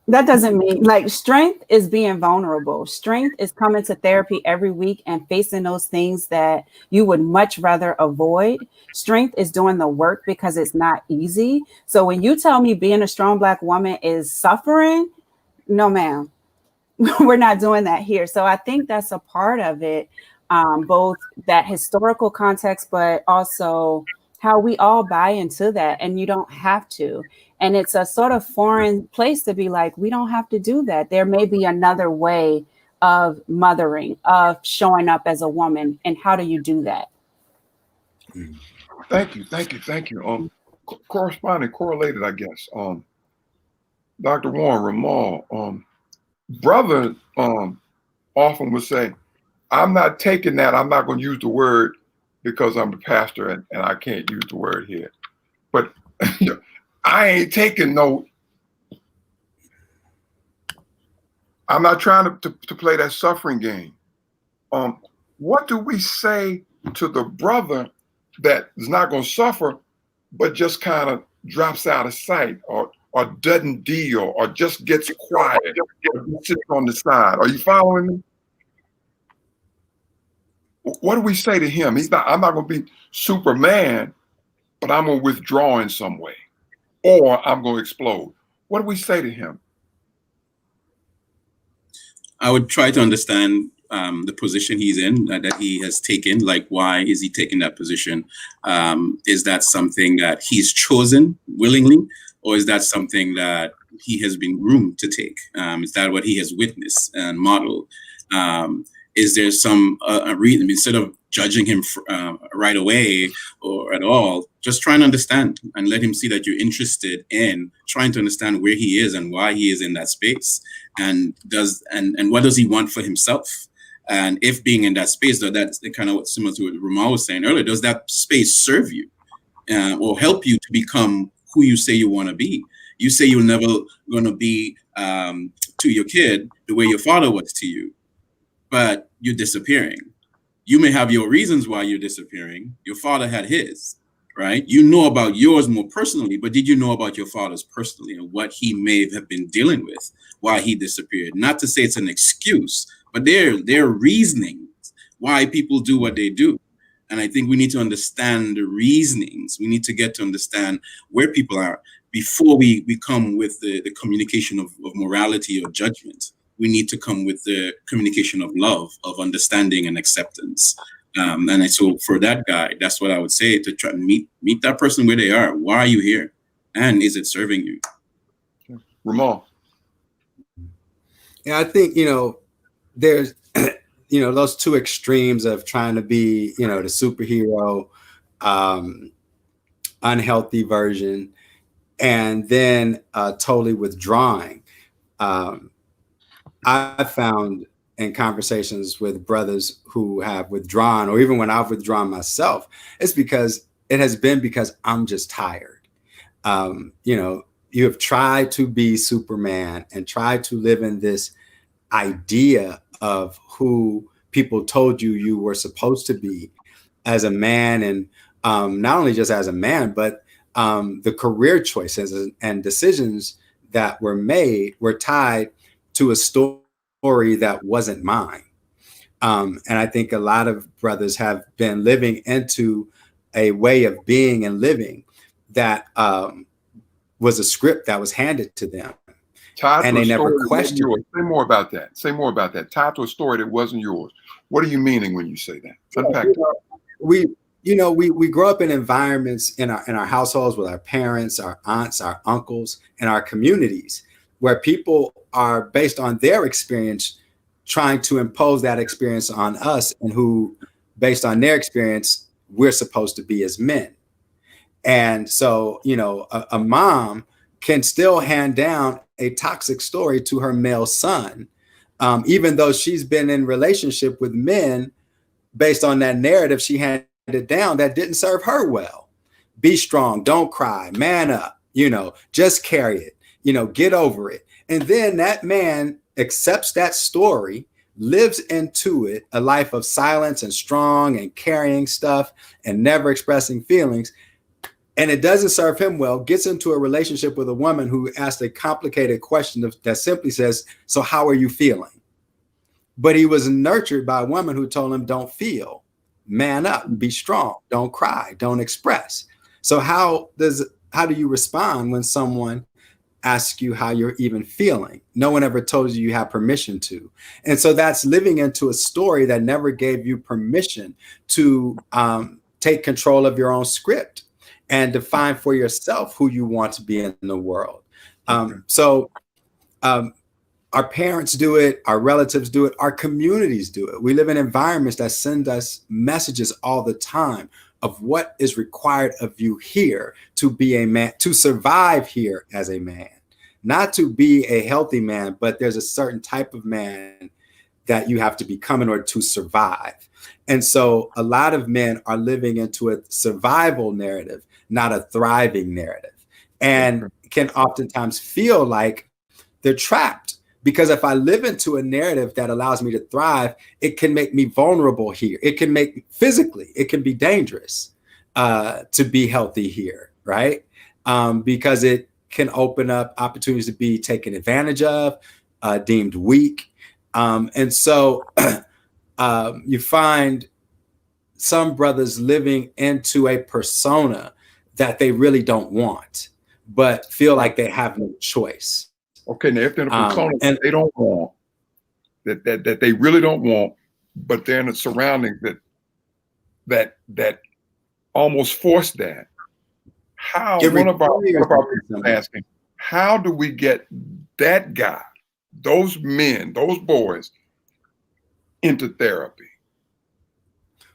That doesn't mean, like, strength is being vulnerable. Strength is coming to therapy every week and facing those things that you would much rather avoid. Strength is doing the work because it's not easy. So when you tell me being a strong Black woman is suffering, no, ma'am, we're not doing that here. So I think that's a part of it, both that historical context, but also how we all buy into that, and you don't have to. And it's a sort of foreign place to be like, we don't have to do that. There may be another way of mothering, of showing up as a woman. And how do you do that? Thank you. Corresponding, correlated, I guess. Dr. Warren Ramal, brother often would say, I'm not taking that. I'm not going to use the word because I'm the pastor and I can't use the word here. But I ain't taking no, I'm not trying to play that suffering game. What do we say to the brother that is not going to suffer, but just kind of drops out of sight or doesn't deal or just gets quiet or sits on the side? Are you following me? What do we say to him? I'm not going to be Superman, but I'm going to withdraw in some way, or I'm going to explode. What do we say to him? I would try to understand the position he's in, that he has taken. Like, why is he taking that position? Is that something that he's chosen willingly, or is that something that he has been groomed to take? Is that what he has witnessed and modeled? Is there some reason, instead of judging him right away or at all, just trying to understand and let him see that you're interested in trying to understand where he is and why he is in that space, and what does he want for himself? And if being in that space, that's kind of similar to what Ramal was saying earlier, does that space serve you or help you to become who you say you want to be? You say you're never going to be to your kid the way your father was to you, but you're disappearing. You may have your reasons why you're disappearing. Your father had his, right? You know about yours more personally, but did you know about your father's personally and what he may have been dealing with, why he disappeared? Not to say it's an excuse, but there are reasonings why people do what they do. And I think we need to understand the reasonings. We need to get to understand where people are before we come with the communication of morality or judgment. We need to come with the communication of love, of understanding and acceptance. And so for that guy, that's what I would say, to try to meet that person where they are. Why are you here? And is it serving you? Ramal. Yeah, I think, there's, those two extremes of trying to be, the superhero, unhealthy version, and then totally withdrawing. I found in conversations with brothers who have withdrawn, or even when I've withdrawn myself, it has been because I'm just tired. You have tried to be Superman and tried to live in this idea of who people told you were supposed to be as a man, and not only just as a man, but the career choices and decisions that were made were tied to a story that wasn't mine. And I think a lot of brothers have been living into a way of being and living that was a script that was handed to them. And they never questioned it. Say more about that. Tied to a story that wasn't yours. What are you meaning when you say that? Unpack that. We grow up in environments in our households with our parents, our aunts, our uncles, and our communities, where people are, based on their experience, trying to impose that experience on us, and who, based on their experience, we're supposed to be as men. And so, a mom can still hand down a toxic story to her male son, even though she's been in relationship with men based on that narrative she handed down that didn't serve her well. Be strong, don't cry, man up, just carry it, get over it. And then that man accepts that story, lives into it, a life of silence and strong and carrying stuff and never expressing feelings. And it doesn't serve him well, gets into a relationship with a woman who asked a complicated question that simply says, so how are you feeling? But he was nurtured by a woman who told him, don't feel, man up, be strong, don't cry, don't express. So how do you respond when someone asks you how you're even feeling? No one ever told you have permission to. And so that's living into a story that never gave you permission to take control of your own script and define for yourself who you want to be in the world. Our parents do it, our relatives do it, our communities do it. We live in environments that send us messages all the time of what is required of you here to be a man, to survive here as a man, not to be a healthy man, but there's a certain type of man that you have to become in order to survive. And so a lot of men are living into a survival narrative, not a thriving narrative, and can oftentimes feel like they're trapped. Because if I live into a narrative that allows me to thrive, it can make me vulnerable here. It can make physically, it can be dangerous to be healthy here, right? Because it can open up opportunities to be taken advantage of, deemed weak. And so you find some brothers living into a persona that they really don't want, but feel like they have no choice. Okay, now if they're in a persona that they don't want, that they really don't want, but they're in a surrounding that almost force that. How one of our people is asking, how do we get that guy, those men, those boys into therapy?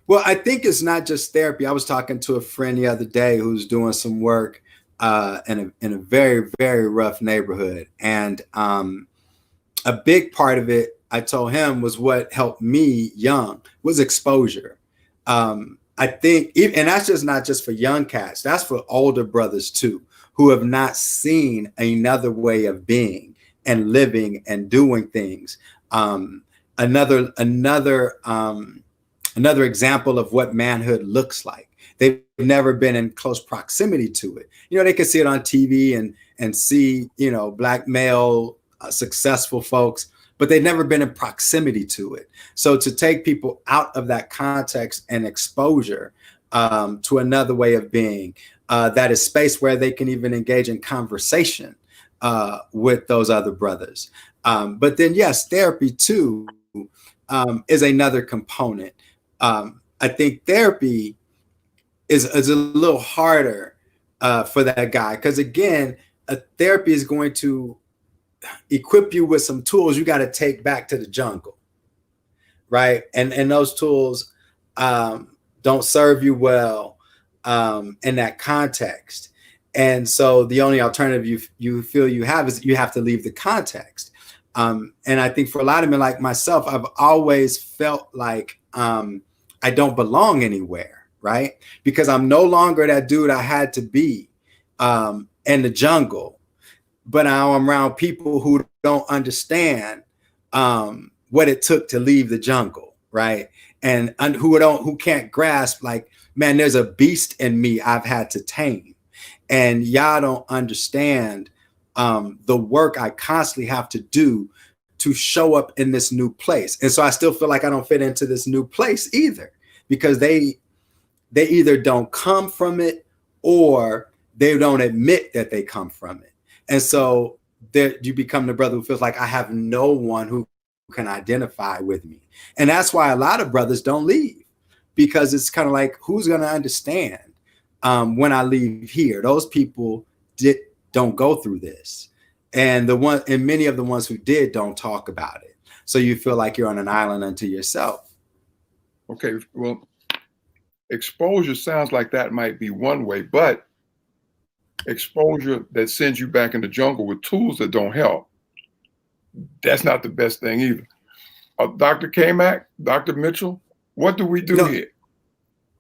Well, I think it's not just therapy. I was talking to a friend the other day who's doing some work in a very, very rough neighborhood. And a big part of it, I told him, was what helped me young, was exposure. I think, and that's just not just for young cats, that's for older brothers too, who have not seen another way of being and living and doing things. Another example of what manhood looks like. They've never been in close proximity to it. They can see it on TV and see, Black male successful folks, but they've never been in proximity to it. So to take people out of that context and exposure to another way of being, that is space where they can even engage in conversation with those other brothers. But then, yes, therapy too is another component. I think therapy is a little harder for that guy, because again, a therapy is going to equip you with some tools you got to take back to the jungle, right? And those tools don't serve you well in that context. And so the only alternative you feel you have is you have to leave the context. And I think for a lot of men like myself, I've always felt like I don't belong anywhere. Right? Because I'm no longer that dude I had to be in the jungle, but now I'm around people who don't understand what it took to leave the jungle, right? And who can't grasp, like, man, there's a beast in me I've had to tame, and y'all don't understand the work I constantly have to do to show up in this new place. And so I still feel like I don't fit into this new place either, because they either don't come from it or they don't admit that they come from it. And so you become the brother who feels like I have no one who can identify with me. And that's why a lot of brothers don't leave, because it's kind of like, who's going to understand when I leave here? Those people don't go through this. And many of the ones who did don't talk about it. So you feel like you're on an island unto yourself. Okay, well, exposure sounds like that might be one way, but exposure that sends you back in the jungle with tools that don't help, that's not the best thing either. Dr. Kamak, Dr. Mitchell, what do we do here?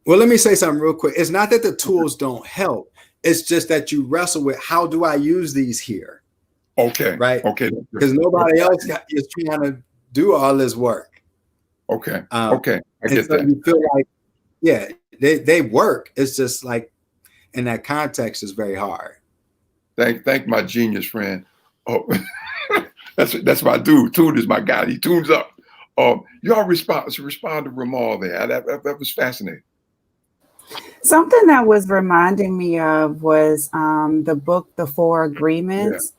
Well, let me say something real quick. It's not that the tools don't help. It's just that you wrestle with, how do I use these here? Okay. Right. Okay. Because nobody else is trying to do all this work. Okay. Okay. I get so that. You feel like, yeah, they work. It's just like, in that context, is very hard. Thank my genius friend. Oh, that's my dude. Tune is my guy. He tunes up. Y'all respond to Ramal there. That was fascinating. Something that was reminding me of was the book, The Four Agreements,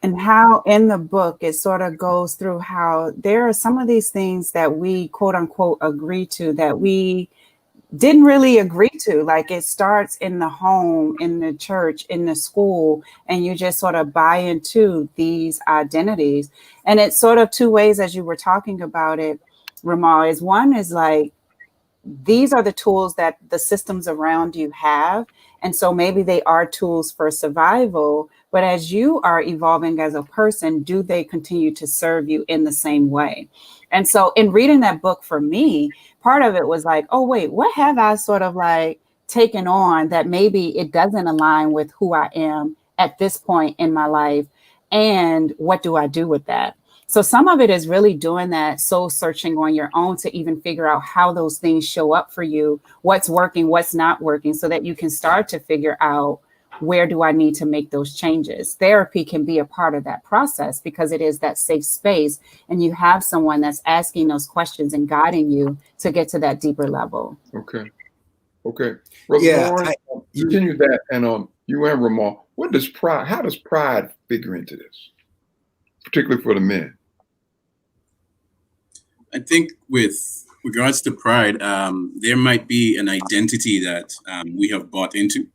and how in the book it sort of goes through how there are some of these things that we quote unquote agree to that we didn't really agree to. Like, it starts in the home, in the church, in the school, and you just sort of buy into these identities. And it's sort of two ways, as you were talking about it, Ramal, is one is like, these are the tools that the systems around you have. And so maybe they are tools for survival, but as you are evolving as a person, do they continue to serve you in the same way? And so in reading that book, for me, part of it was like, oh, wait, what have I sort of like taken on that maybe it doesn't align with who I am at this point in my life? And what do I do with that? So some of it is really doing that soul searching on your own to even figure out how those things show up for you, what's working, what's not working, so that you can start to figure out, where do I need to make those changes? Therapy can be a part of that process because it is that safe space, and you have someone that's asking those questions and guiding you to get to that deeper level. Okay. Brother Lawrence, continue that, and you and Ramal, how does pride figure into this, particularly for the men? I think with regards to pride, there might be an identity that we have bought into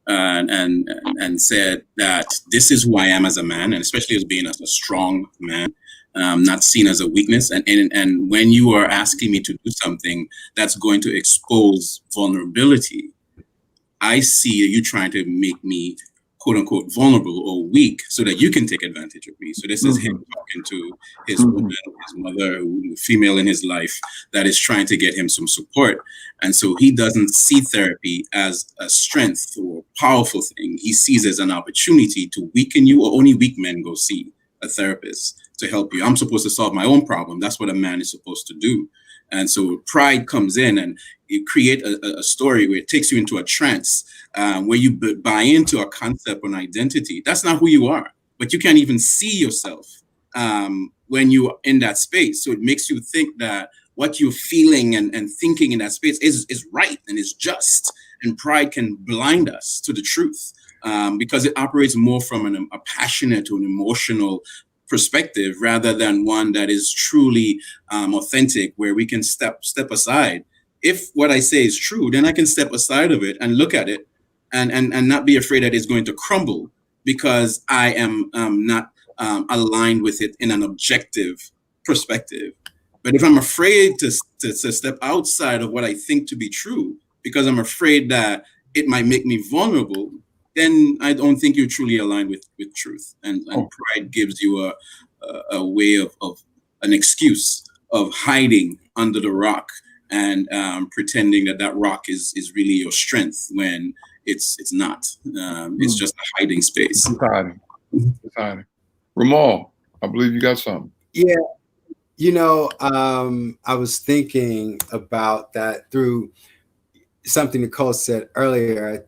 and said that this is who I am as a man, and especially as being as a strong man, not seen as a weakness. And when you are asking me to do something that's going to expose vulnerability, I see you trying to make me quote unquote vulnerable or weak so that you can take advantage of me. So this is him talking to his woman, his mother, female in his life that is trying to get him some support. And so he doesn't see therapy as a strength or powerful thing. He sees it as an opportunity to weaken you, or only weak men go see a therapist to help you. I'm supposed to solve my own problem. That's what a man is supposed to do. And so pride comes in and you create a story where it takes you into a trance where you buy into a concept or an identity. That's not who you are, but you can't even see yourself when you're in that space. So it makes you think that what you're feeling and thinking in that space is right and is just. And pride can blind us to the truth because it operates more from a passionate or an emotional perspective rather than one that is truly authentic, where we can step aside. If what I say is true, then I can step aside of it and look at it and not be afraid that it's going to crumble because I am not aligned with it in an objective perspective. But if I'm afraid to step outside of what I think to be true because I'm afraid that it might make me vulnerable, then I don't think you're truly aligned with truth. And pride gives you a way of an excuse of hiding under the rock and pretending that rock is really your strength when it's not. It's just a hiding space. It's hiding. Ramal, I believe you got something. Yeah. I was thinking about that through something Nicole said earlier.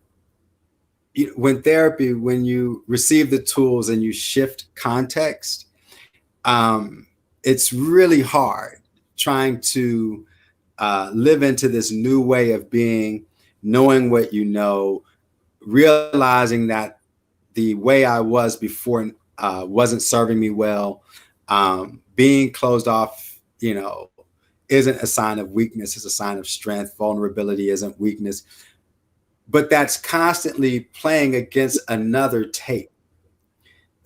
When you receive the tools and you shift context, it's really hard trying to live into this new way of being, knowing what you know, realizing that the way I was before wasn't serving me well. Being closed off, isn't a sign of weakness, it's a sign of strength. Vulnerability isn't weakness. But that's constantly playing against another tape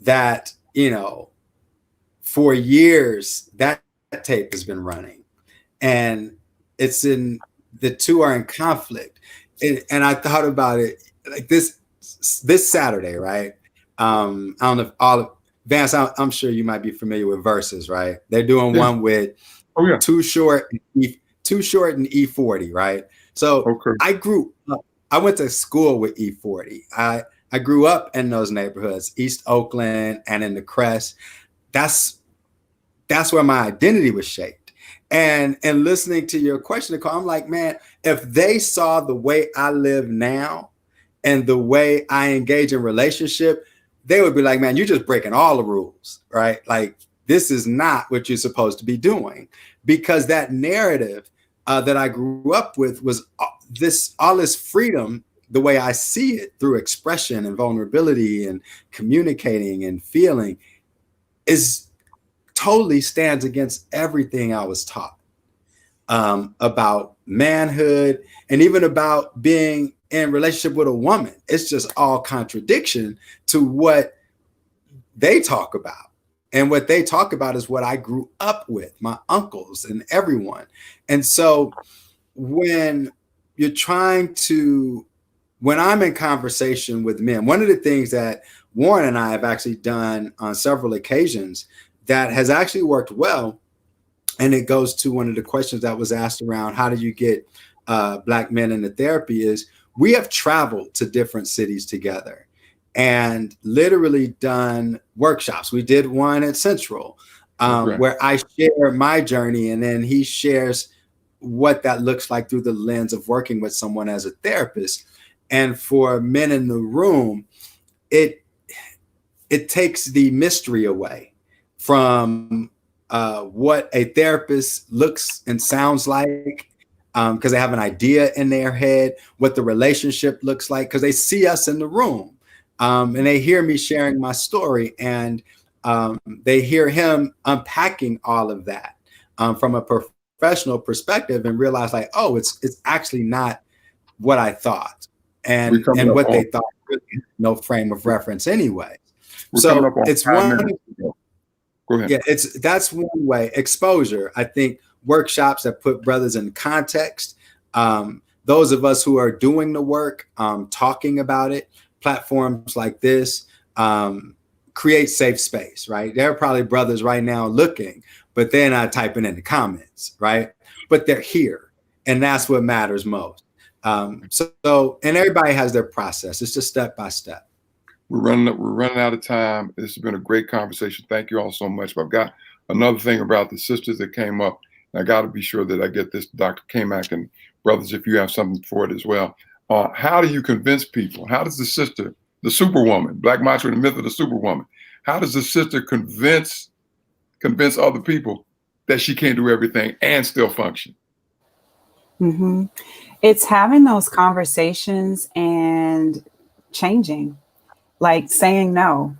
that, for years, that tape has been running. And the two are in conflict. And I thought about it like this. this Saturday, right? I don't know if all Vance, I'm sure you might be familiar with Versus, right? They're doing one with Too Short and E40, right? So I went to school with E40. I grew up in those neighborhoods, East Oakland and in the Crest. That's where my identity was shaped. And listening to your question, Nicole, I'm like, man, if they saw the way I live now and the way I engage in relationship, they would be like, man, you're just breaking all the rules, right? Like, this is not what you're supposed to be doing. Because that narrative that I grew up with was all this freedom, the way I see it through expression and vulnerability and communicating and feeling, is totally stands against everything I was taught about manhood and even about being in relationship with a woman. It's just all contradiction to what they talk about. And what they talk about is what I grew up with, my uncles and everyone. And so when I'm in conversation with men, one of the things that Warren and I have actually done on several occasions that has actually worked well, and it goes to one of the questions that was asked around how do you get Black men into therapy, is we have traveled to different cities together and literally done workshops. We did one at Central where I share my journey and then he shares what that looks like through the lens of working with someone as a therapist. And for men in the room, it takes the mystery away from what a therapist looks and sounds like, because they have an idea in their head, what the relationship looks like, because they see us in the room. And they hear me sharing my story, and they hear him unpacking all of that from a professional perspective, and realize like, oh, it's actually not what I thought, and what they thought, really no frame of reference anyway. So it's one. Go ahead. Yeah, that's one way. Exposure. I think workshops that put brothers in context. Those of us who are doing the work, talking about it. Platforms like this create safe space, right? There are probably brothers right now looking, but they're not typing in the comments, right? But they're here, and that's what matters most. So, and everybody has their process. It's just step by step. We're running out of time. This has been a great conversation. Thank you all so much. But I've got another thing about the sisters that came up. And I got to be sure that I get this, Dr. Kamak, and brothers, if you have something for it as well. How do you convince people? How does the sister, the superwoman, Black Mantra, the myth of the superwoman, how does the sister convince other people that she can't do everything and still function? Mm-hmm. It's having those conversations and changing, like saying no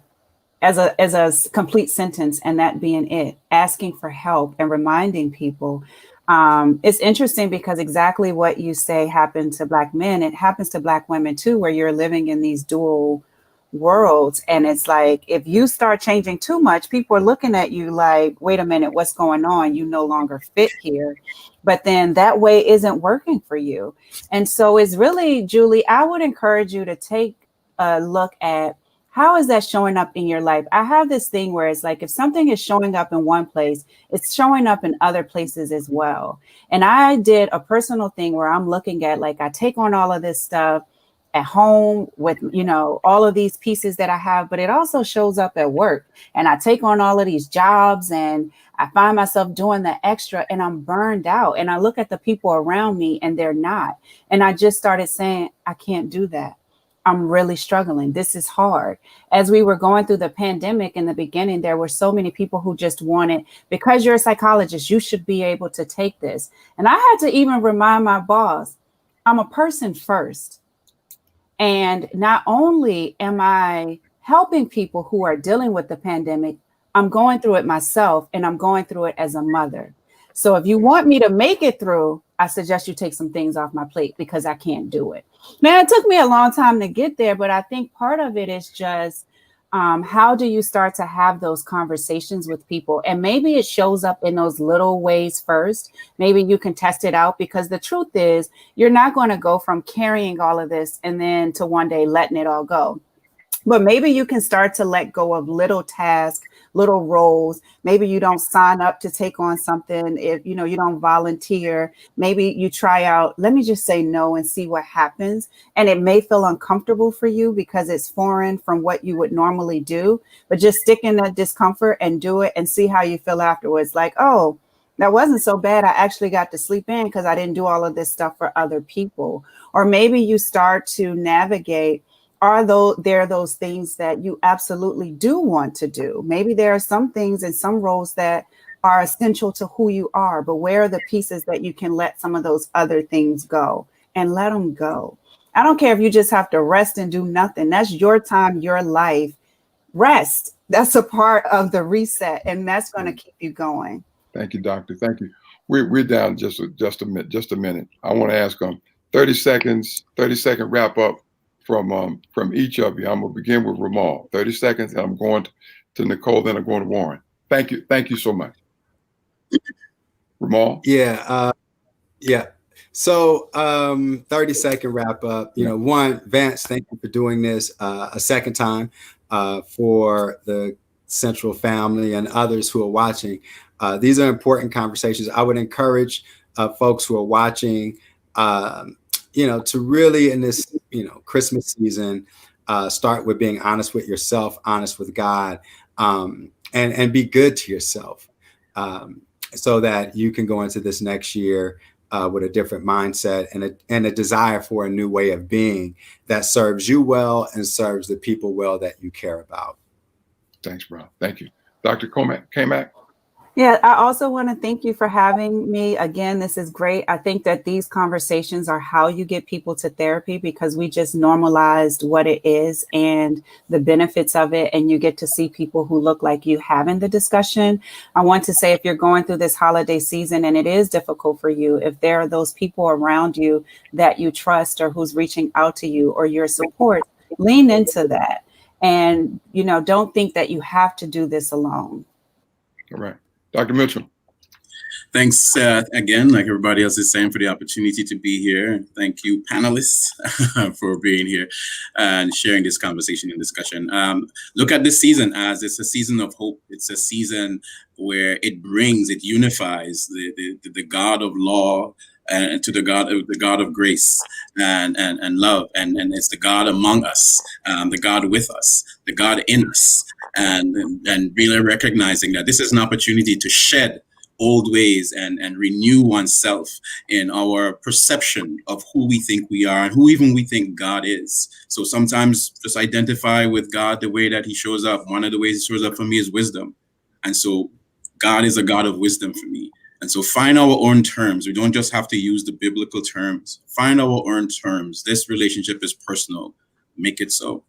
as a complete sentence, and that being it, asking for help and reminding people. It's interesting because exactly what you say happened to Black men, it happens to Black women too, where you're living in these dual worlds. And it's like, if you start changing too much, people are looking at you like, wait a minute, what's going on? You no longer fit here. But then that way isn't working for you. And so it's really, Julie, I would encourage you to take a look at how is that showing up in your life? I have this thing where it's like, if something is showing up in one place, it's showing up in other places as well. And I did a personal thing where I'm looking at, like, I take on all of this stuff at home with, all of these pieces that I have, but it also shows up at work. And I take on all of these jobs and I find myself doing the extra and I'm burned out. And I look at the people around me and they're not. And I just started saying, I can't do that. I'm really struggling. This is hard. As we were going through the pandemic in the beginning, there were so many people who just wanted, because you're a psychologist, you should be able to take this. And I had to even remind my boss, I'm a person first. And not only am I helping people who are dealing with the pandemic, I'm going through it myself, and I'm going through it as a mother. So if you want me to make it through, I suggest you take some things off my plate because I can't do it. Now, it took me a long time to get there, but I think part of it is just how do you start to have those conversations with people? And maybe it shows up in those little ways first. Maybe you can test it out, because the truth is you're not going to go from carrying all of this and then to one day letting it all go. But maybe you can start to let go of little tasks, little roles. Maybe you don't sign up to take on something if you don't volunteer. Maybe you try out, let me just say no and see what happens. And it may feel uncomfortable for you because it's foreign from what you would normally do, but just stick in that discomfort and do it and see how you feel afterwards. Like, oh, that wasn't so bad. I actually got to sleep in because I didn't do all of this stuff for other people. Or maybe you start to navigate, there those things that you absolutely do want to do? Maybe there are some things and some roles that are essential to who you are, but where are the pieces that you can let some of those other things go, and let them go? I don't care if you just have to rest and do nothing. That's your time, your life. Rest. That's a part of the reset, and that's going to keep you going. Thank you, Doctor. Thank you. We're down just a minute. I want to ask 30 second wrap up from each of you. I'm gonna begin with Ramal. 30 seconds, and I'm going to Nicole, then I'm going to Warren. Thank you so much. Ramal? Yeah. So 30-second wrap up. One, Vance, thank you for doing this a second time for the Central family and others who are watching. These are important conversations. I would encourage folks who are watching, to really, in this, Christmas season, start with being honest with yourself, honest with God, and be good to yourself, so that you can go into this next year with a different mindset and a desire for a new way of being that serves you well and serves the people well that you care about. Thanks, bro. Thank you. Dr. Kamak? Yeah, I also want to thank you for having me. Again, this is great. I think that these conversations are how you get people to therapy, because we just normalized what it is and the benefits of it. And you get to see people who look like you having the discussion. I want to say, if you're going through this holiday season and it is difficult for you, if there are those people around you that you trust or who's reaching out to you or your support, lean into that. And, don't think that you have to do this alone. All right. Dr. Mitchell. Thanks again, like everybody else is saying, for the opportunity to be here. Thank you, panelists, for being here and sharing this conversation and discussion. Look at this season as it's a season of hope. It's a season where it unifies the God of law and to the God of grace and love, and it's the God among us, the God with us, the God in us, and really recognizing that this is an opportunity to shed old ways and renew oneself in our perception of who we think we are and who even we think God is. So sometimes just identify with God the way that he shows up. One of the ways he shows up for me is wisdom. And so God is a God of wisdom for me. And so find our own terms. We don't just have to use the biblical terms. Find our own terms. This relationship is personal. Make it so.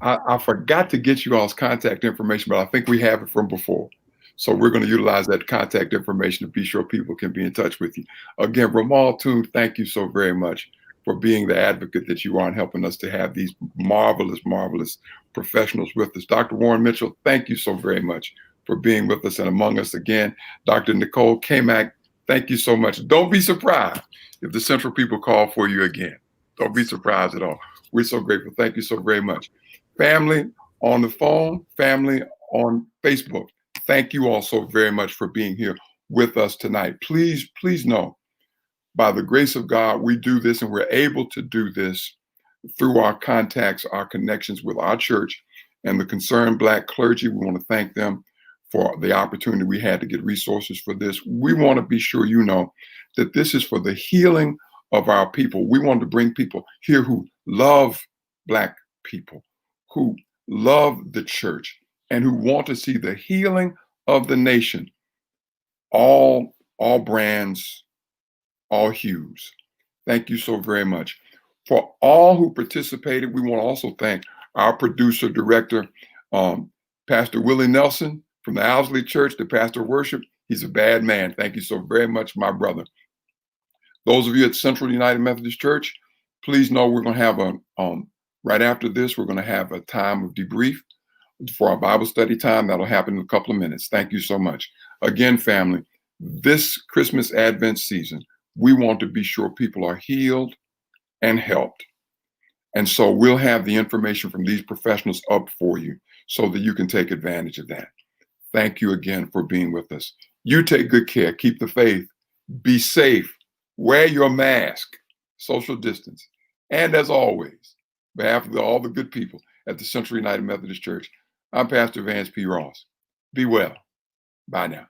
I forgot to get you all's contact information, but I think we have it from before. So we're going to utilize that contact information to be sure people can be in touch with you. Again, Ramal Toon, thank you so very much for being the advocate that you are and helping us to have these marvelous, marvelous professionals with us. Dr. Warren Mitchell, thank you so very much for being with us and among us again. Dr. Nicole Kamak, thank you so much. Don't be surprised if the Central people call for you again. Don't be surprised at all. We're so grateful. Thank you so very much. Family on the phone, family on Facebook, thank you all so very much for being here with us tonight. Please know, by the grace of God, we do this, and we're able to do this through our contacts, our connections with our church and the concerned Black clergy. We want to thank them for the opportunity we had to get resources for this. We want to be sure you know that this is for the healing of our people. We want to bring people here who love Black people, who love the church, and who want to see the healing of the nation. All brands, all hues. Thank you so very much. For all who participated, we want to also thank our producer, director, Pastor Willie Nelson from the Owsley Church, the pastor of worship. He's a bad man. Thank you so very much, my brother. Those of you at Central United Methodist Church, please know we're going to have Right after this, we're going to have a time of debrief for our Bible study time. That'll happen in a couple of minutes. Thank you so much. Again, family, this Christmas Advent season, we want to be sure people are healed and helped. And so we'll have the information from these professionals up for you so that you can take advantage of that. Thank you again for being with us. You take good care. Keep the faith. Be safe. Wear your mask. Social distance. And as always, on behalf of all the good people at the Central United Methodist Church, I'm Pastor Vance P. Ross. Be well. Bye now.